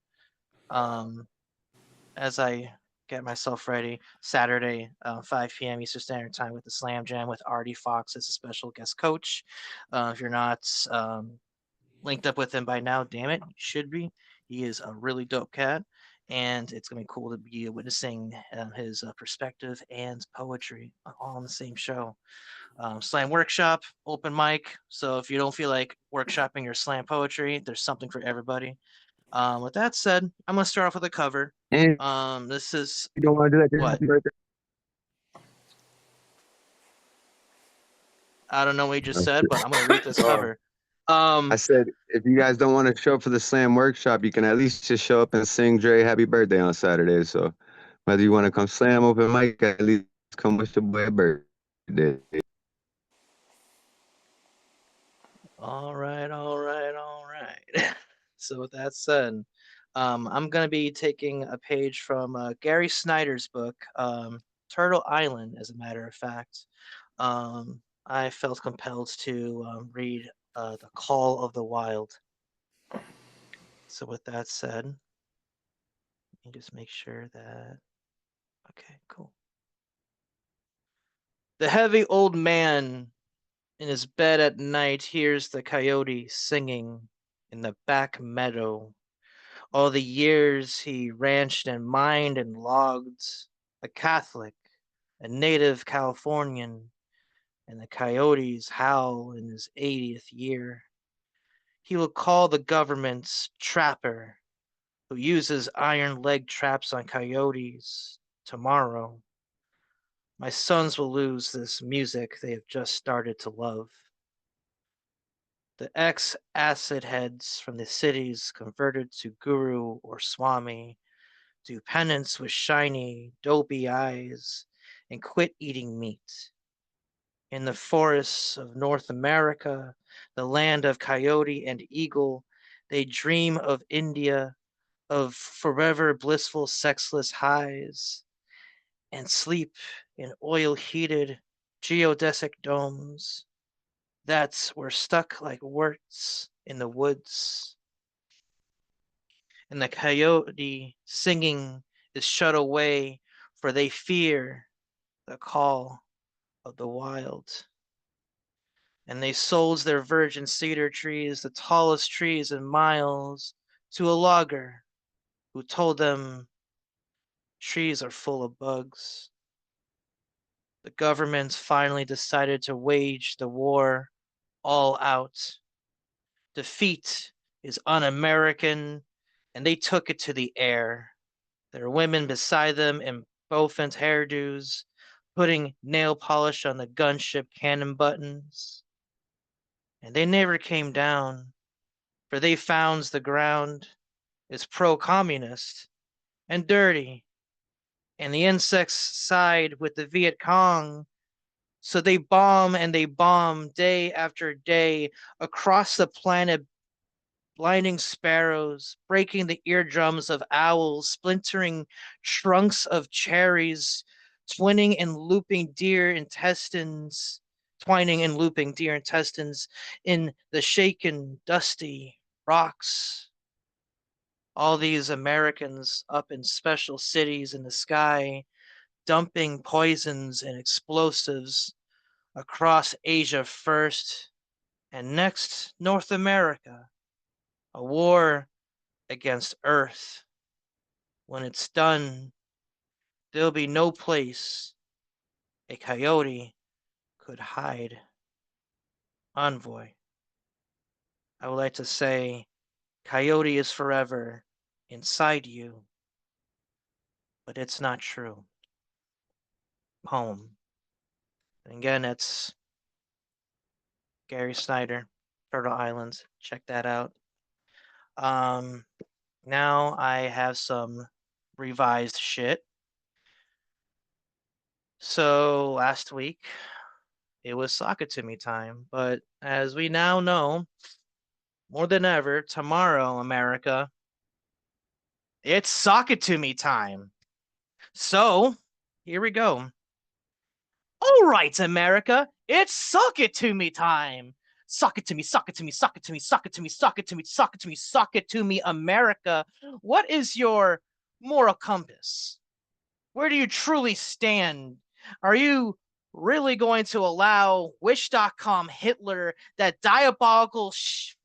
A: As I get myself ready, Saturday, 5 p.m. Eastern Standard Time with the Slam Jam with Artie Fox as a special guest coach. If you're not linked up with him by now, damn it, you should be. He is a really dope cat, and it's gonna be cool to be witnessing his perspective and poetry all on the same show. Slam workshop, open mic. So if you don't feel like workshopping your slam poetry, there's something for everybody. With that said, I'm gonna start off with a cover.
C: And
A: This is
C: you don't want to do that.
A: what?
C: Happy birthday.
A: I don't know what you just said, but I'm gonna read this cover.
C: I said, if you guys don't want to show up for the slam workshop, you can at least just show up and sing Dre happy birthday on Saturday. So whether you want to come slam open mic, at least come wish the boy a birthday.
A: All right, all right, all right. So with that said, I'm gonna be taking a page from Gary Snyder's book, Turtle Island, as a matter of fact. I felt compelled to read The Call of the Wild. So with that said, let me just make sure that, okay, cool. The heavy old man in his bed at night hears the coyote singing in the back meadow. All the years he ranched and mined and logged, a Catholic, a native Californian, and the coyotes howl in his 80th year. He will call the government's trapper who uses iron leg traps on coyotes tomorrow. My sons will lose this music they have just started to love. The ex-acid heads from the cities converted to guru or swami do penance with shiny, dopey eyes and quit eating meat. In the forests of North America, the land of coyote and eagle, they dream of India, of forever blissful sexless highs, and sleep in oil-heated geodesic domes. That's we're stuck like worts in the woods. And the coyote singing is shut away, for they fear the call of the wild. And they sold their virgin cedar trees, the tallest trees in miles, to a logger who told them trees are full of bugs. The government finally decided to wage the war all out. Defeat is un-American, and they took it to the air. There are women beside them in bouffant hairdos, putting nail polish on the gunship cannon buttons. And they never came down, for they found the ground is pro-communist and dirty, and the insects side with the Viet Cong. So they bomb and they bomb day after day across the planet, blinding sparrows, breaking the eardrums of owls, splintering trunks of cherries, twining and looping deer intestines, twining and looping deer intestines in the shaken, dusty rocks. All these Americans up in special cities in the sky, dumping poisons and explosives across Asia first, and next North America. A war against Earth. When it's done, there'll be no place a coyote could hide. Envoy. I would like to say, coyote is forever inside you, but it's not true. Poem. And again, it's Gary Snyder, Turtle Island. Check that out. Now I have some revised shit. So last week it was Sakatumi time, but as we now know, more than ever, tomorrow, America, it's Sakatumi time. So here we go. All right, America, it's suck it to me time. Suck it to me, suck it to me, suck it to me, suck it to me, suck it to me, suck it to me, suck it to me, America. What is your moral compass? Where do you truly stand? Are you really going to allow Wish.com Hitler, that diabolical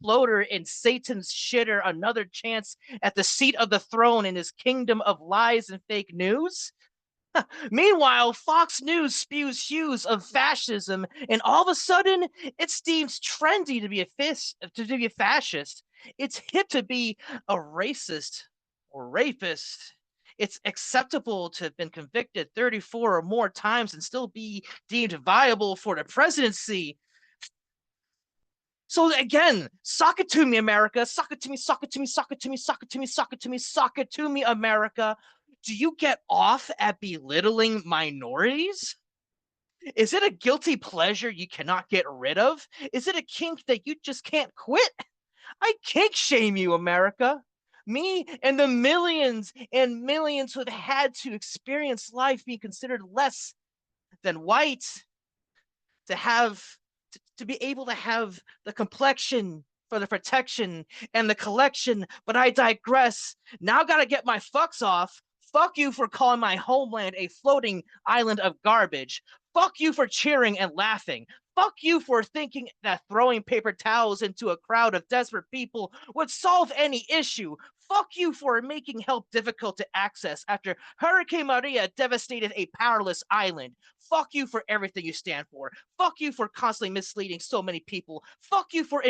A: floater in Satan's shitter, another chance at the seat of the throne in his kingdom of lies and fake news? Meanwhile, Fox News spews hues of fascism, and all of a sudden, it's deemed trendy to be a fascist. It's hip to be a racist or rapist. It's acceptable to have been convicted 34 or more times and still be deemed viable for the presidency. So again, suck it to me, America. Suck it to me, suck it to me, suck it to me, suck it to me, suck it to me, suck it to me, America. Do you get off at belittling minorities? Is it a guilty pleasure you cannot get rid of? Is it a kink that you just can't quit? I kink shame you, America. Me and the millions and millions who have had to experience life being considered less than white, to have to be able to have the complexion for the protection and the collection, but I digress. Now gotta get my fucks off. Fuck you for calling my homeland a floating island of garbage. Fuck you for cheering and laughing. Fuck you for thinking that throwing paper towels into a crowd of desperate people would solve any issue. Fuck you for making help difficult to access after Hurricane Maria devastated a powerless island. Fuck you for everything you stand for. Fuck you for constantly misleading so many people. Fuck you for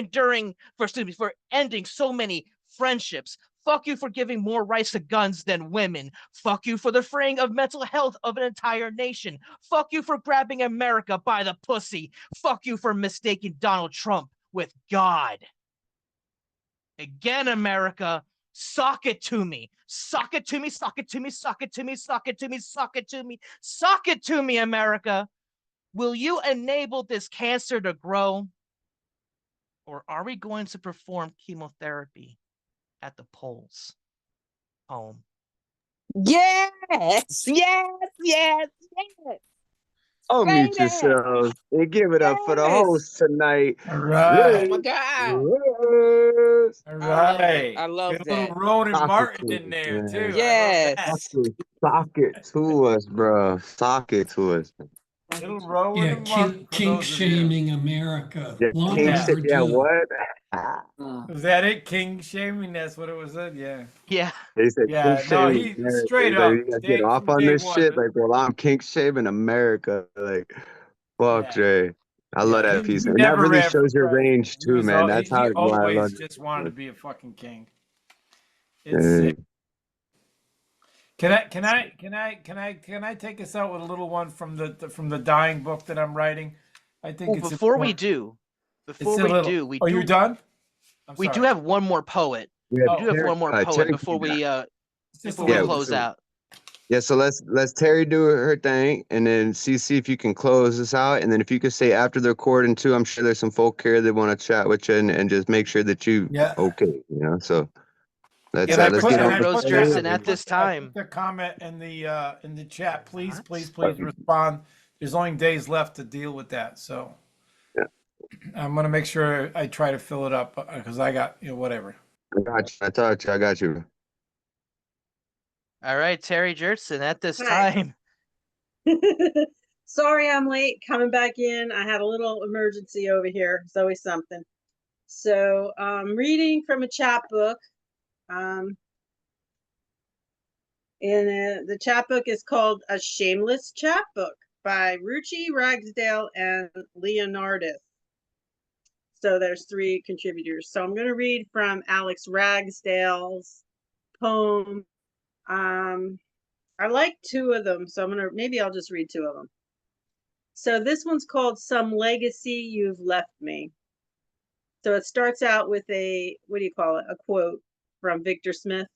A: for ending so many friendships. Fuck you for giving more rights to guns than women. Fuck you for the freeing of mental health of an entire nation. Fuck you for grabbing America by the pussy. Fuck you for mistaking Donald Trump with God. Again, America, sock it to me. Sock it to me, sock it to me, sock it to me, sock it to me, sock it to me, sock it to me, America. Will you enable this cancer to grow? Or are we going to perform chemotherapy at the polls? Home.
G: Yes, yes, yes, yes.
C: Unmute
G: Say that.
C: yourselves and give it up for the
G: Yes.
C: host tonight.
D: All
G: Oh
D: right.
G: my God.
C: Rose.
D: All
G: I love it.
D: right.
G: I love
D: Get a little
G: that.
D: Ronan
C: Sock it
D: Martin
C: to
D: in
C: us,
D: there
C: man.
D: too. I love that.
G: Yes.
C: Sock it to us, bro. Sock it to us.
D: Little Rowan
F: Yeah,
D: and Martin for
F: kink
D: those of you.
F: shaming America.
C: Yeah,
F: Long
C: King
D: Yeah.
C: shit. Yeah,
F: overdue.
C: what? Ah,
D: Was that it? King shaming? That's what it was. Yeah.
A: Yeah.
C: they said kink
D: Yeah. No,
C: shaming
D: he
C: America.
D: straight
C: He's like,
D: up
C: you guys get off
D: from
C: on
D: day
C: this
D: one.
C: shit. Like, well, I'm kink shaming America. Like, fuck,
D: Yeah.
C: Dre. I love
D: Yeah.
C: that
D: He
C: piece, and that
D: never
C: really
D: ran for
C: shows your
D: president.
C: range
D: He
C: too,
D: was
C: man. That's
D: he
C: why I love
D: always
C: it.
D: just wanted to be a fucking king. It's
C: Yeah.
D: sick. Can I take us out with a little one from the dying book that I'm writing? I think
A: Oh,
D: it's
A: before we
D: important.
A: do,
D: It's a little. Oh, you're done? I'm
A: we do
D: sorry.
A: have one more poet.
C: We have
A: We do have
C: Terry,
A: one more poet
C: Terry
A: before we
D: It's just a
A: before we
C: yeah,
D: little.
A: close out.
C: yeah. So let's Terry do her thing, and then CC if you can close this out, and then if you could say after the recording too. I'm sure there's some folk here that want to chat with you, and just make sure that you
D: Yeah.
C: okay. You know, so let's
D: And I
C: let's
D: put
C: get
D: and
C: on
D: I
C: with
A: Rose
D: put
C: it.
D: that
A: Jerson
D: I
A: at
C: And,
A: this
D: put I put
A: time.
D: the comment in the chat. Please,
A: What?
D: please, please respond. There's only days left to deal with that, so
C: yeah,
D: I'm gonna make sure I try to fill it up because I got whatever.
C: I got you. I talked you. I got you.
A: All right, Terry Jerson at this
L: Hi.
A: time.
L: Sorry I'm late coming back in. I had a little emergency over here. It's always something. So reading from a chapbook. And the chapbook is called A Shameless Chapbook by Ruchi Ragsdale and Leonardis. So there's 3 contributors. So I'm going to read from Alex Ragsdale's poem. I like 2 of them, so maybe I'll just read 2 of them. So this one's called Some Legacy You've Left Me. So it starts out with a quote from Victor Smith.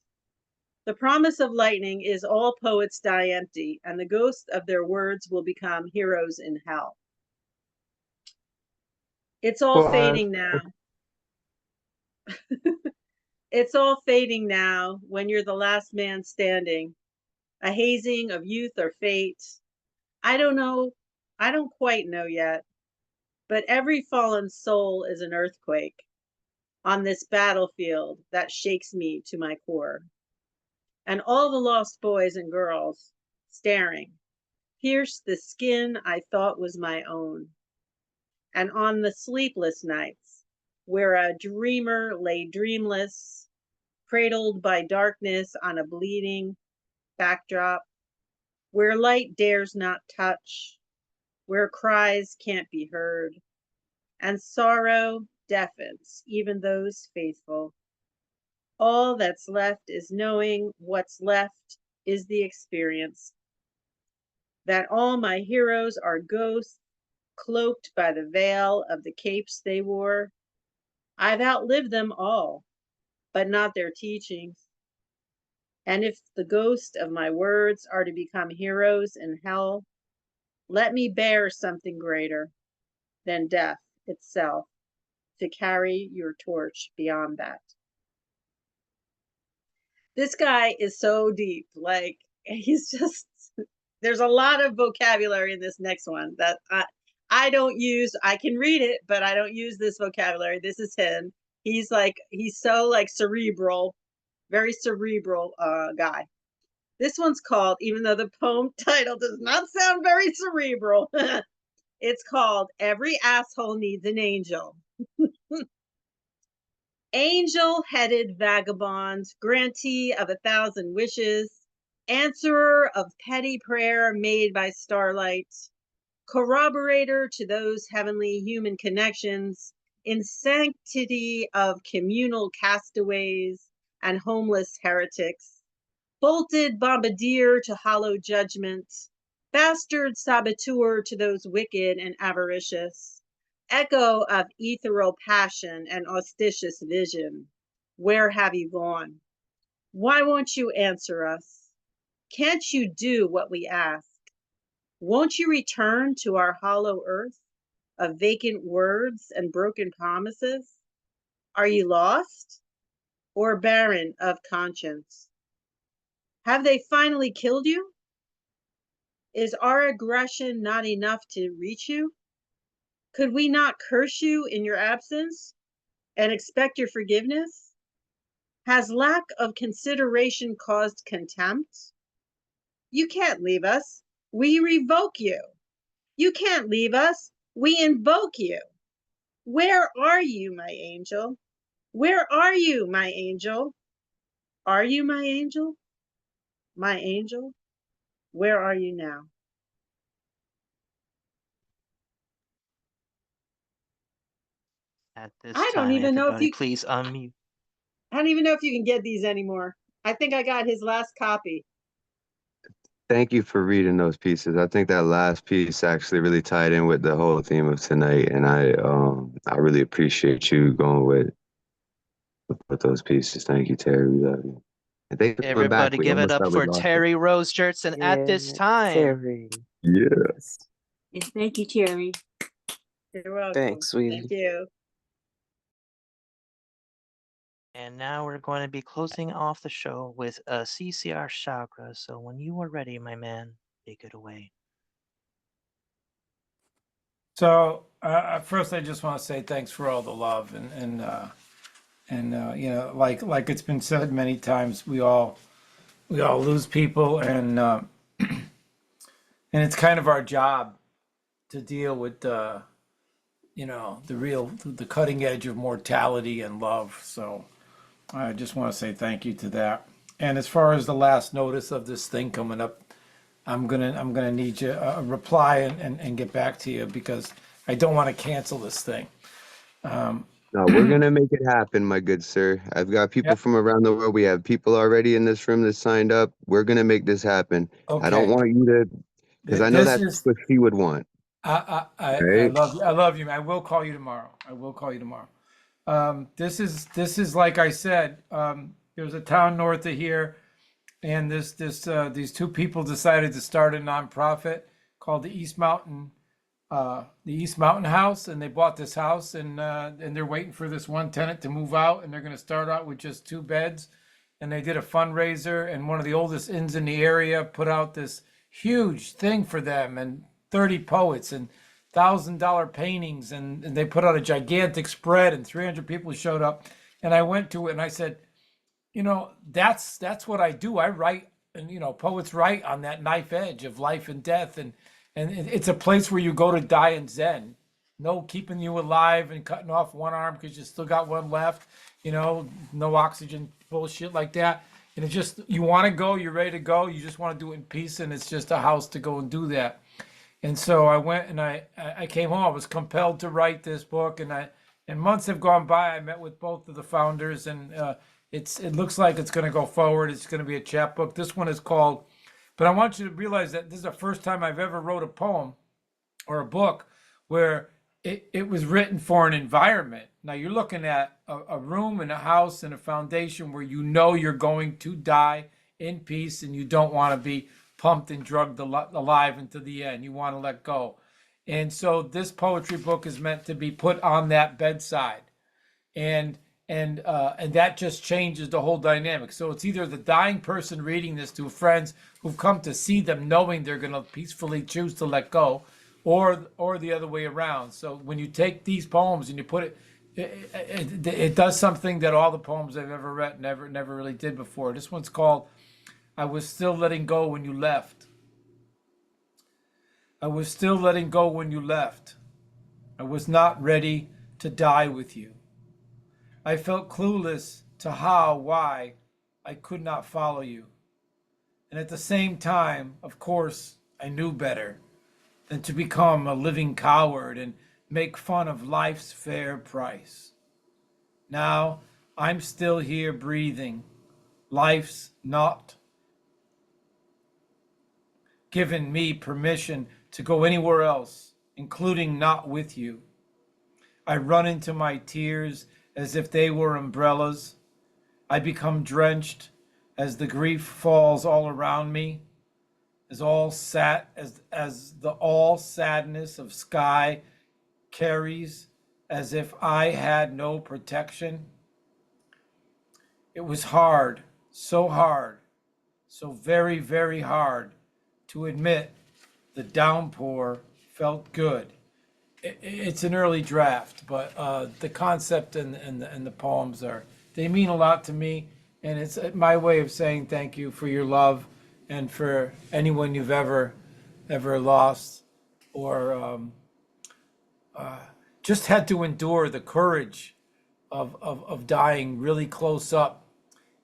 L: The promise of lightning is all poets die empty, and the ghost of their words will become heroes in hell. It's all fading now. It's all fading now when you're the last man standing. A hazing of youth or fate. I don't know. I don't quite know yet. But every fallen soul is an earthquake on this battlefield that shakes me to my core. And all the lost boys and girls, staring, pierced the skin I thought was my own. And on the sleepless nights, where a dreamer lay dreamless, cradled by darkness on a bleeding backdrop, where light dares not touch, where cries can't be heard, and sorrow deafens even those faithful. All that's left is knowing what's left is the experience. That all my heroes are ghosts, cloaked by the veil of the capes they wore. I've outlived them all, but not their teachings. And if the ghost of my words are to become heroes in hell, Let me bear something greater than death itself to carry your torch beyond that. This guy is so deep. Like, he's just, there's a lot of vocabulary in this next one that I don't use. I can read it, but I don't use this vocabulary. This is him. He's so like cerebral, very cerebral guy. This one's called, even though the poem title does not sound very cerebral, it's called Every Asshole Needs an Angel. Angel-headed vagabond, grantee of 1,000 wishes, answerer of petty prayer made by starlight, corroborator to those heavenly human connections, in sanctity of communal castaways and homeless heretics, bolted bombardier to hollow judgment, bastard saboteur to those wicked and avaricious, echo of ethereal passion and auspicious vision. Where have you gone? Why won't you answer us? Can't you do what we ask? Won't you return to our hollow earth of vacant words and broken promises? Are you lost or barren of conscience? Have they finally killed you? Is our aggression not enough to reach you? Could we not curse you in your absence and expect your forgiveness? Has lack of consideration caused contempt? You can't leave us. We revoke you. You can't leave us. We invoke you. Where are you, my angel? Where are you, my angel? Are you my angel? My angel? Where are you now?
A: At this
L: I don't
A: time,
L: even know if
A: everybody,
L: you
A: please unmute.
L: I don't even know if you can get these anymore. I think I got his last copy.
C: Thank you for reading those pieces. I think that last piece actually really tied in with the whole theme of tonight, and I really appreciate you going with those pieces. Thank you, Terry. We love you. And thanks for coming back.
A: Everybody
C: We
A: give it
C: almost
A: up
C: thought we
A: for
C: lost it.
A: Terry Rose Jertson at this
E: Yeah,
A: time.
E: Terry.
C: Yeah.
G: Yes, thank you, Terry.
L: You're welcome.
E: Thanks, sweetie.
L: Thank you.
A: And now we're going to be closing off the show with a CCR chakra. So when you are ready, my man, take it away.
D: So first, I just want to say thanks for all the love and you know, like it's been said many times, we all lose people, and it's kind of our job to deal with you know, the cutting edge of mortality and love. So I just want to say thank you to that. And as far as the last notice of this thing coming up, I'm gonna need you a reply and get back to you, because I don't want to cancel this thing.
C: No, we're gonna make it happen, my good sir. I've got people
D: Yep.
C: from around the world. We have people already in this room that signed up. We're gonna make this happen. I don't
D: Okay.
C: want you to, because I know
D: This
C: that's
D: is
C: what she would want.
D: I
C: Right?
D: love you. I love you. I will call you tomorrow. I will call you tomorrow. This is like I said. There's a town north of here, and these two people decided to start a nonprofit called the East Mountain House, and they bought this house, and they're waiting for this one tenant to move out, and they're going to start out with just 2 beds. And they did a fundraiser, and one of the oldest inns in the area put out this huge thing for them, and 30 poets and $1,000 paintings, and they put out a gigantic spread, and 300 people showed up. And I went to it, and I said, you know, that's what I do. I write, and you know, poets write on that knife edge of life and death, and it's a place where you go to die in Zen. No keeping you alive and cutting off one arm because you still got one left. You know, no oxygen bullshit like that. And it's just, you want to go, you're ready to go. You just want to do it in peace, and it's just a house to go and do that. And so I went, and I came home. I was compelled to write this book, and months have gone by. I met with both of the founders, and it looks like it's going to go forward. It's going to be a chapbook. This one is called, but I want you to realize that this is the first time I've ever wrote a poem or a book where it was written for an environment. Now you're looking at a room and a house and a foundation where you know you're going to die in peace, and you don't want to be pumped and drugged alive until the end. You want to let go. And so this poetry book is meant to be put on that bedside. And that just changes the whole dynamic. So it's either the dying person reading this to friends who've come to see them knowing they're going to peacefully choose to let go, or the other way around. So when you take these poems and you put it does something that all the poems I've ever read never really did before. This one's called I Was Still Letting Go When You Left. I was still letting go when you left. I was not ready to die with you. I felt clueless to how, why I could not follow you. And at the same time, of course, I knew better than to become a living coward and make fun of life's fair price. Now I'm still here breathing. Life's not given me permission to go anywhere else, including not with you. I run into my tears as if they were umbrellas. I become drenched as the grief falls all around me, as the all sadness of sky carries as if I had no protection. It was hard, so very, very hard to admit the downpour felt good. It's an early draft, but the concept and the poems they mean a lot to me, and it's my way of saying thank you for your love and for anyone you've ever lost or just had to endure the courage of dying really close up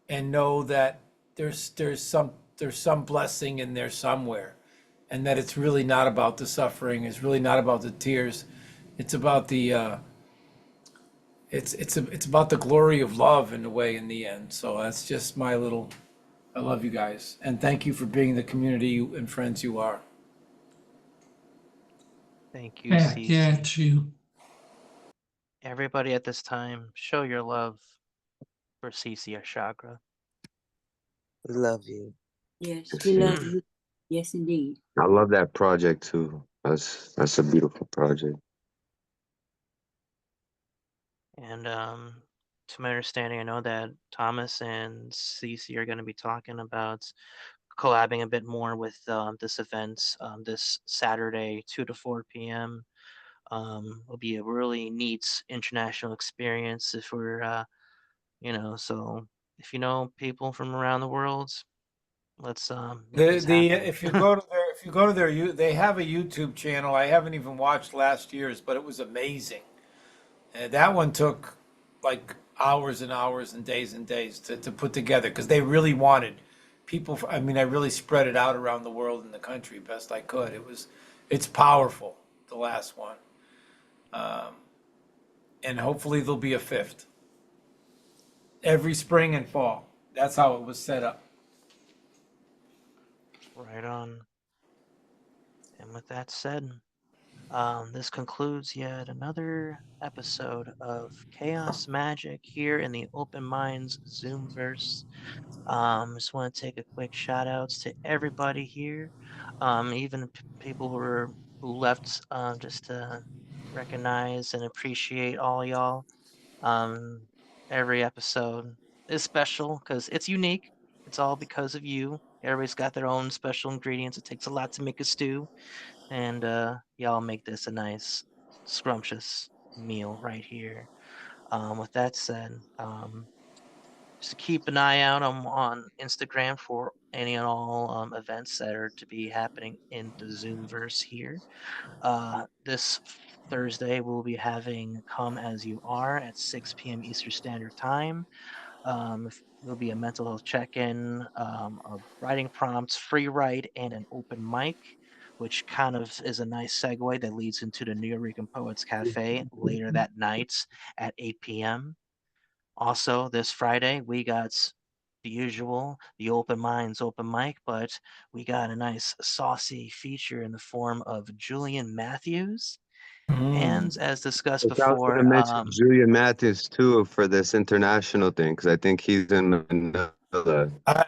D: and know that there's some blessing in there somewhere, and that it's really not about the suffering, it's really not about the tears, it's about the it's about the glory of love in a way in the end. So that's just my little, I love you guys, and thank you for being the community and friends you are.
A: Thank you,
F: Back
A: Cece.
F: at you.
A: Everybody at this time, show your love for Cece or Chagra.
E: We love you.
G: Yes, we love you. Yes, indeed.
C: I love that project too. That's a beautiful project.
A: And to my understanding, I know that Thomas and Cece are going to be talking about collabing a bit more with this event this Saturday, 2 to 4 p.m. It'll be a really neat international experience if we're, so if you know people from around the world, let's make this happen.
D: If you go to their they have a YouTube channel. I haven't even watched last year's, but it was amazing. That one took like hours and hours and days to put together because they really wanted people. I mean, I really spread it out around the world and the country best I could. It's powerful, the last one. And hopefully there'll be a fifth every spring and fall. That's how it was set up.
A: Right on. And with that said, this concludes yet another episode of Chaos Magic here in the Open Minds Zoomverse. Just want to take a quick shout outs to everybody here, even people who left just to recognize and appreciate all y'all. Every episode is special because it's unique. It's all because of you. Everybody's got their own special ingredients. It takes a lot to make a stew, and y'all make this a nice, scrumptious meal right here. With that said, just keep an eye out on Instagram for any and all events that are to be happening in the Zoomverse here. This Thursday, we'll be having Come As You Are at 6 p.m. Eastern Standard Time. There'll be a mental health check-in, of writing prompts, free write, and an open mic, which kind of is a nice segue that leads into the New York Poets Cafe later that night at 8 p.m. Also, this Friday, we got the Open Minds open mic, but we got a nice saucy feature in the form of Julian Matthews. And as discussed
C: I was going to
A: before,
C: mention Julian Matthews too for this international thing because I think he's in another.
D: I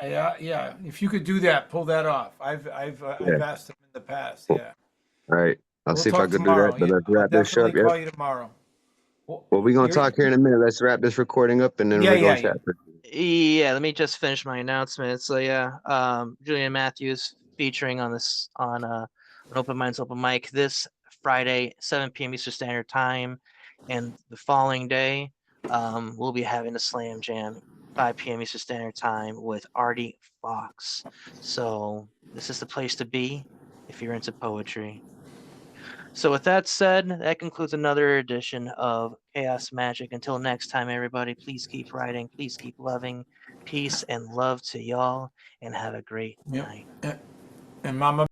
D: Yeah, if you could do that, pull that off. I've
C: Yeah.
D: asked them in the past.
C: All
D: Yeah.
C: right. I'll
D: We'll
C: see if I
D: talk
C: could do that,
D: tomorrow.
C: but
D: Yeah,
C: let's
D: I'll
C: wrap this up.
D: definitely
C: Yep.
D: call you tomorrow.
C: Well, we're going to talk here in a minute. Let's wrap this recording up and then
D: Yeah,
C: we're going
D: yeah,
C: to
D: yeah.
C: chat.
A: Yeah, let me just finish my announcement. So yeah, Julian Matthews featuring on this on an Open Minds Open Mic this Friday, 7 p.m. Eastern Standard Time, and the following day, we'll be having a Slam Jam, 5 p.m. Eastern Standard Time with Artie Fox. So this is the place to be if you're into poetry. So with that said, that concludes another edition of Chaos Magic. Until next time, everybody, please keep writing, please keep loving. Peace and love to y'all, and have a great night.
D: And Mama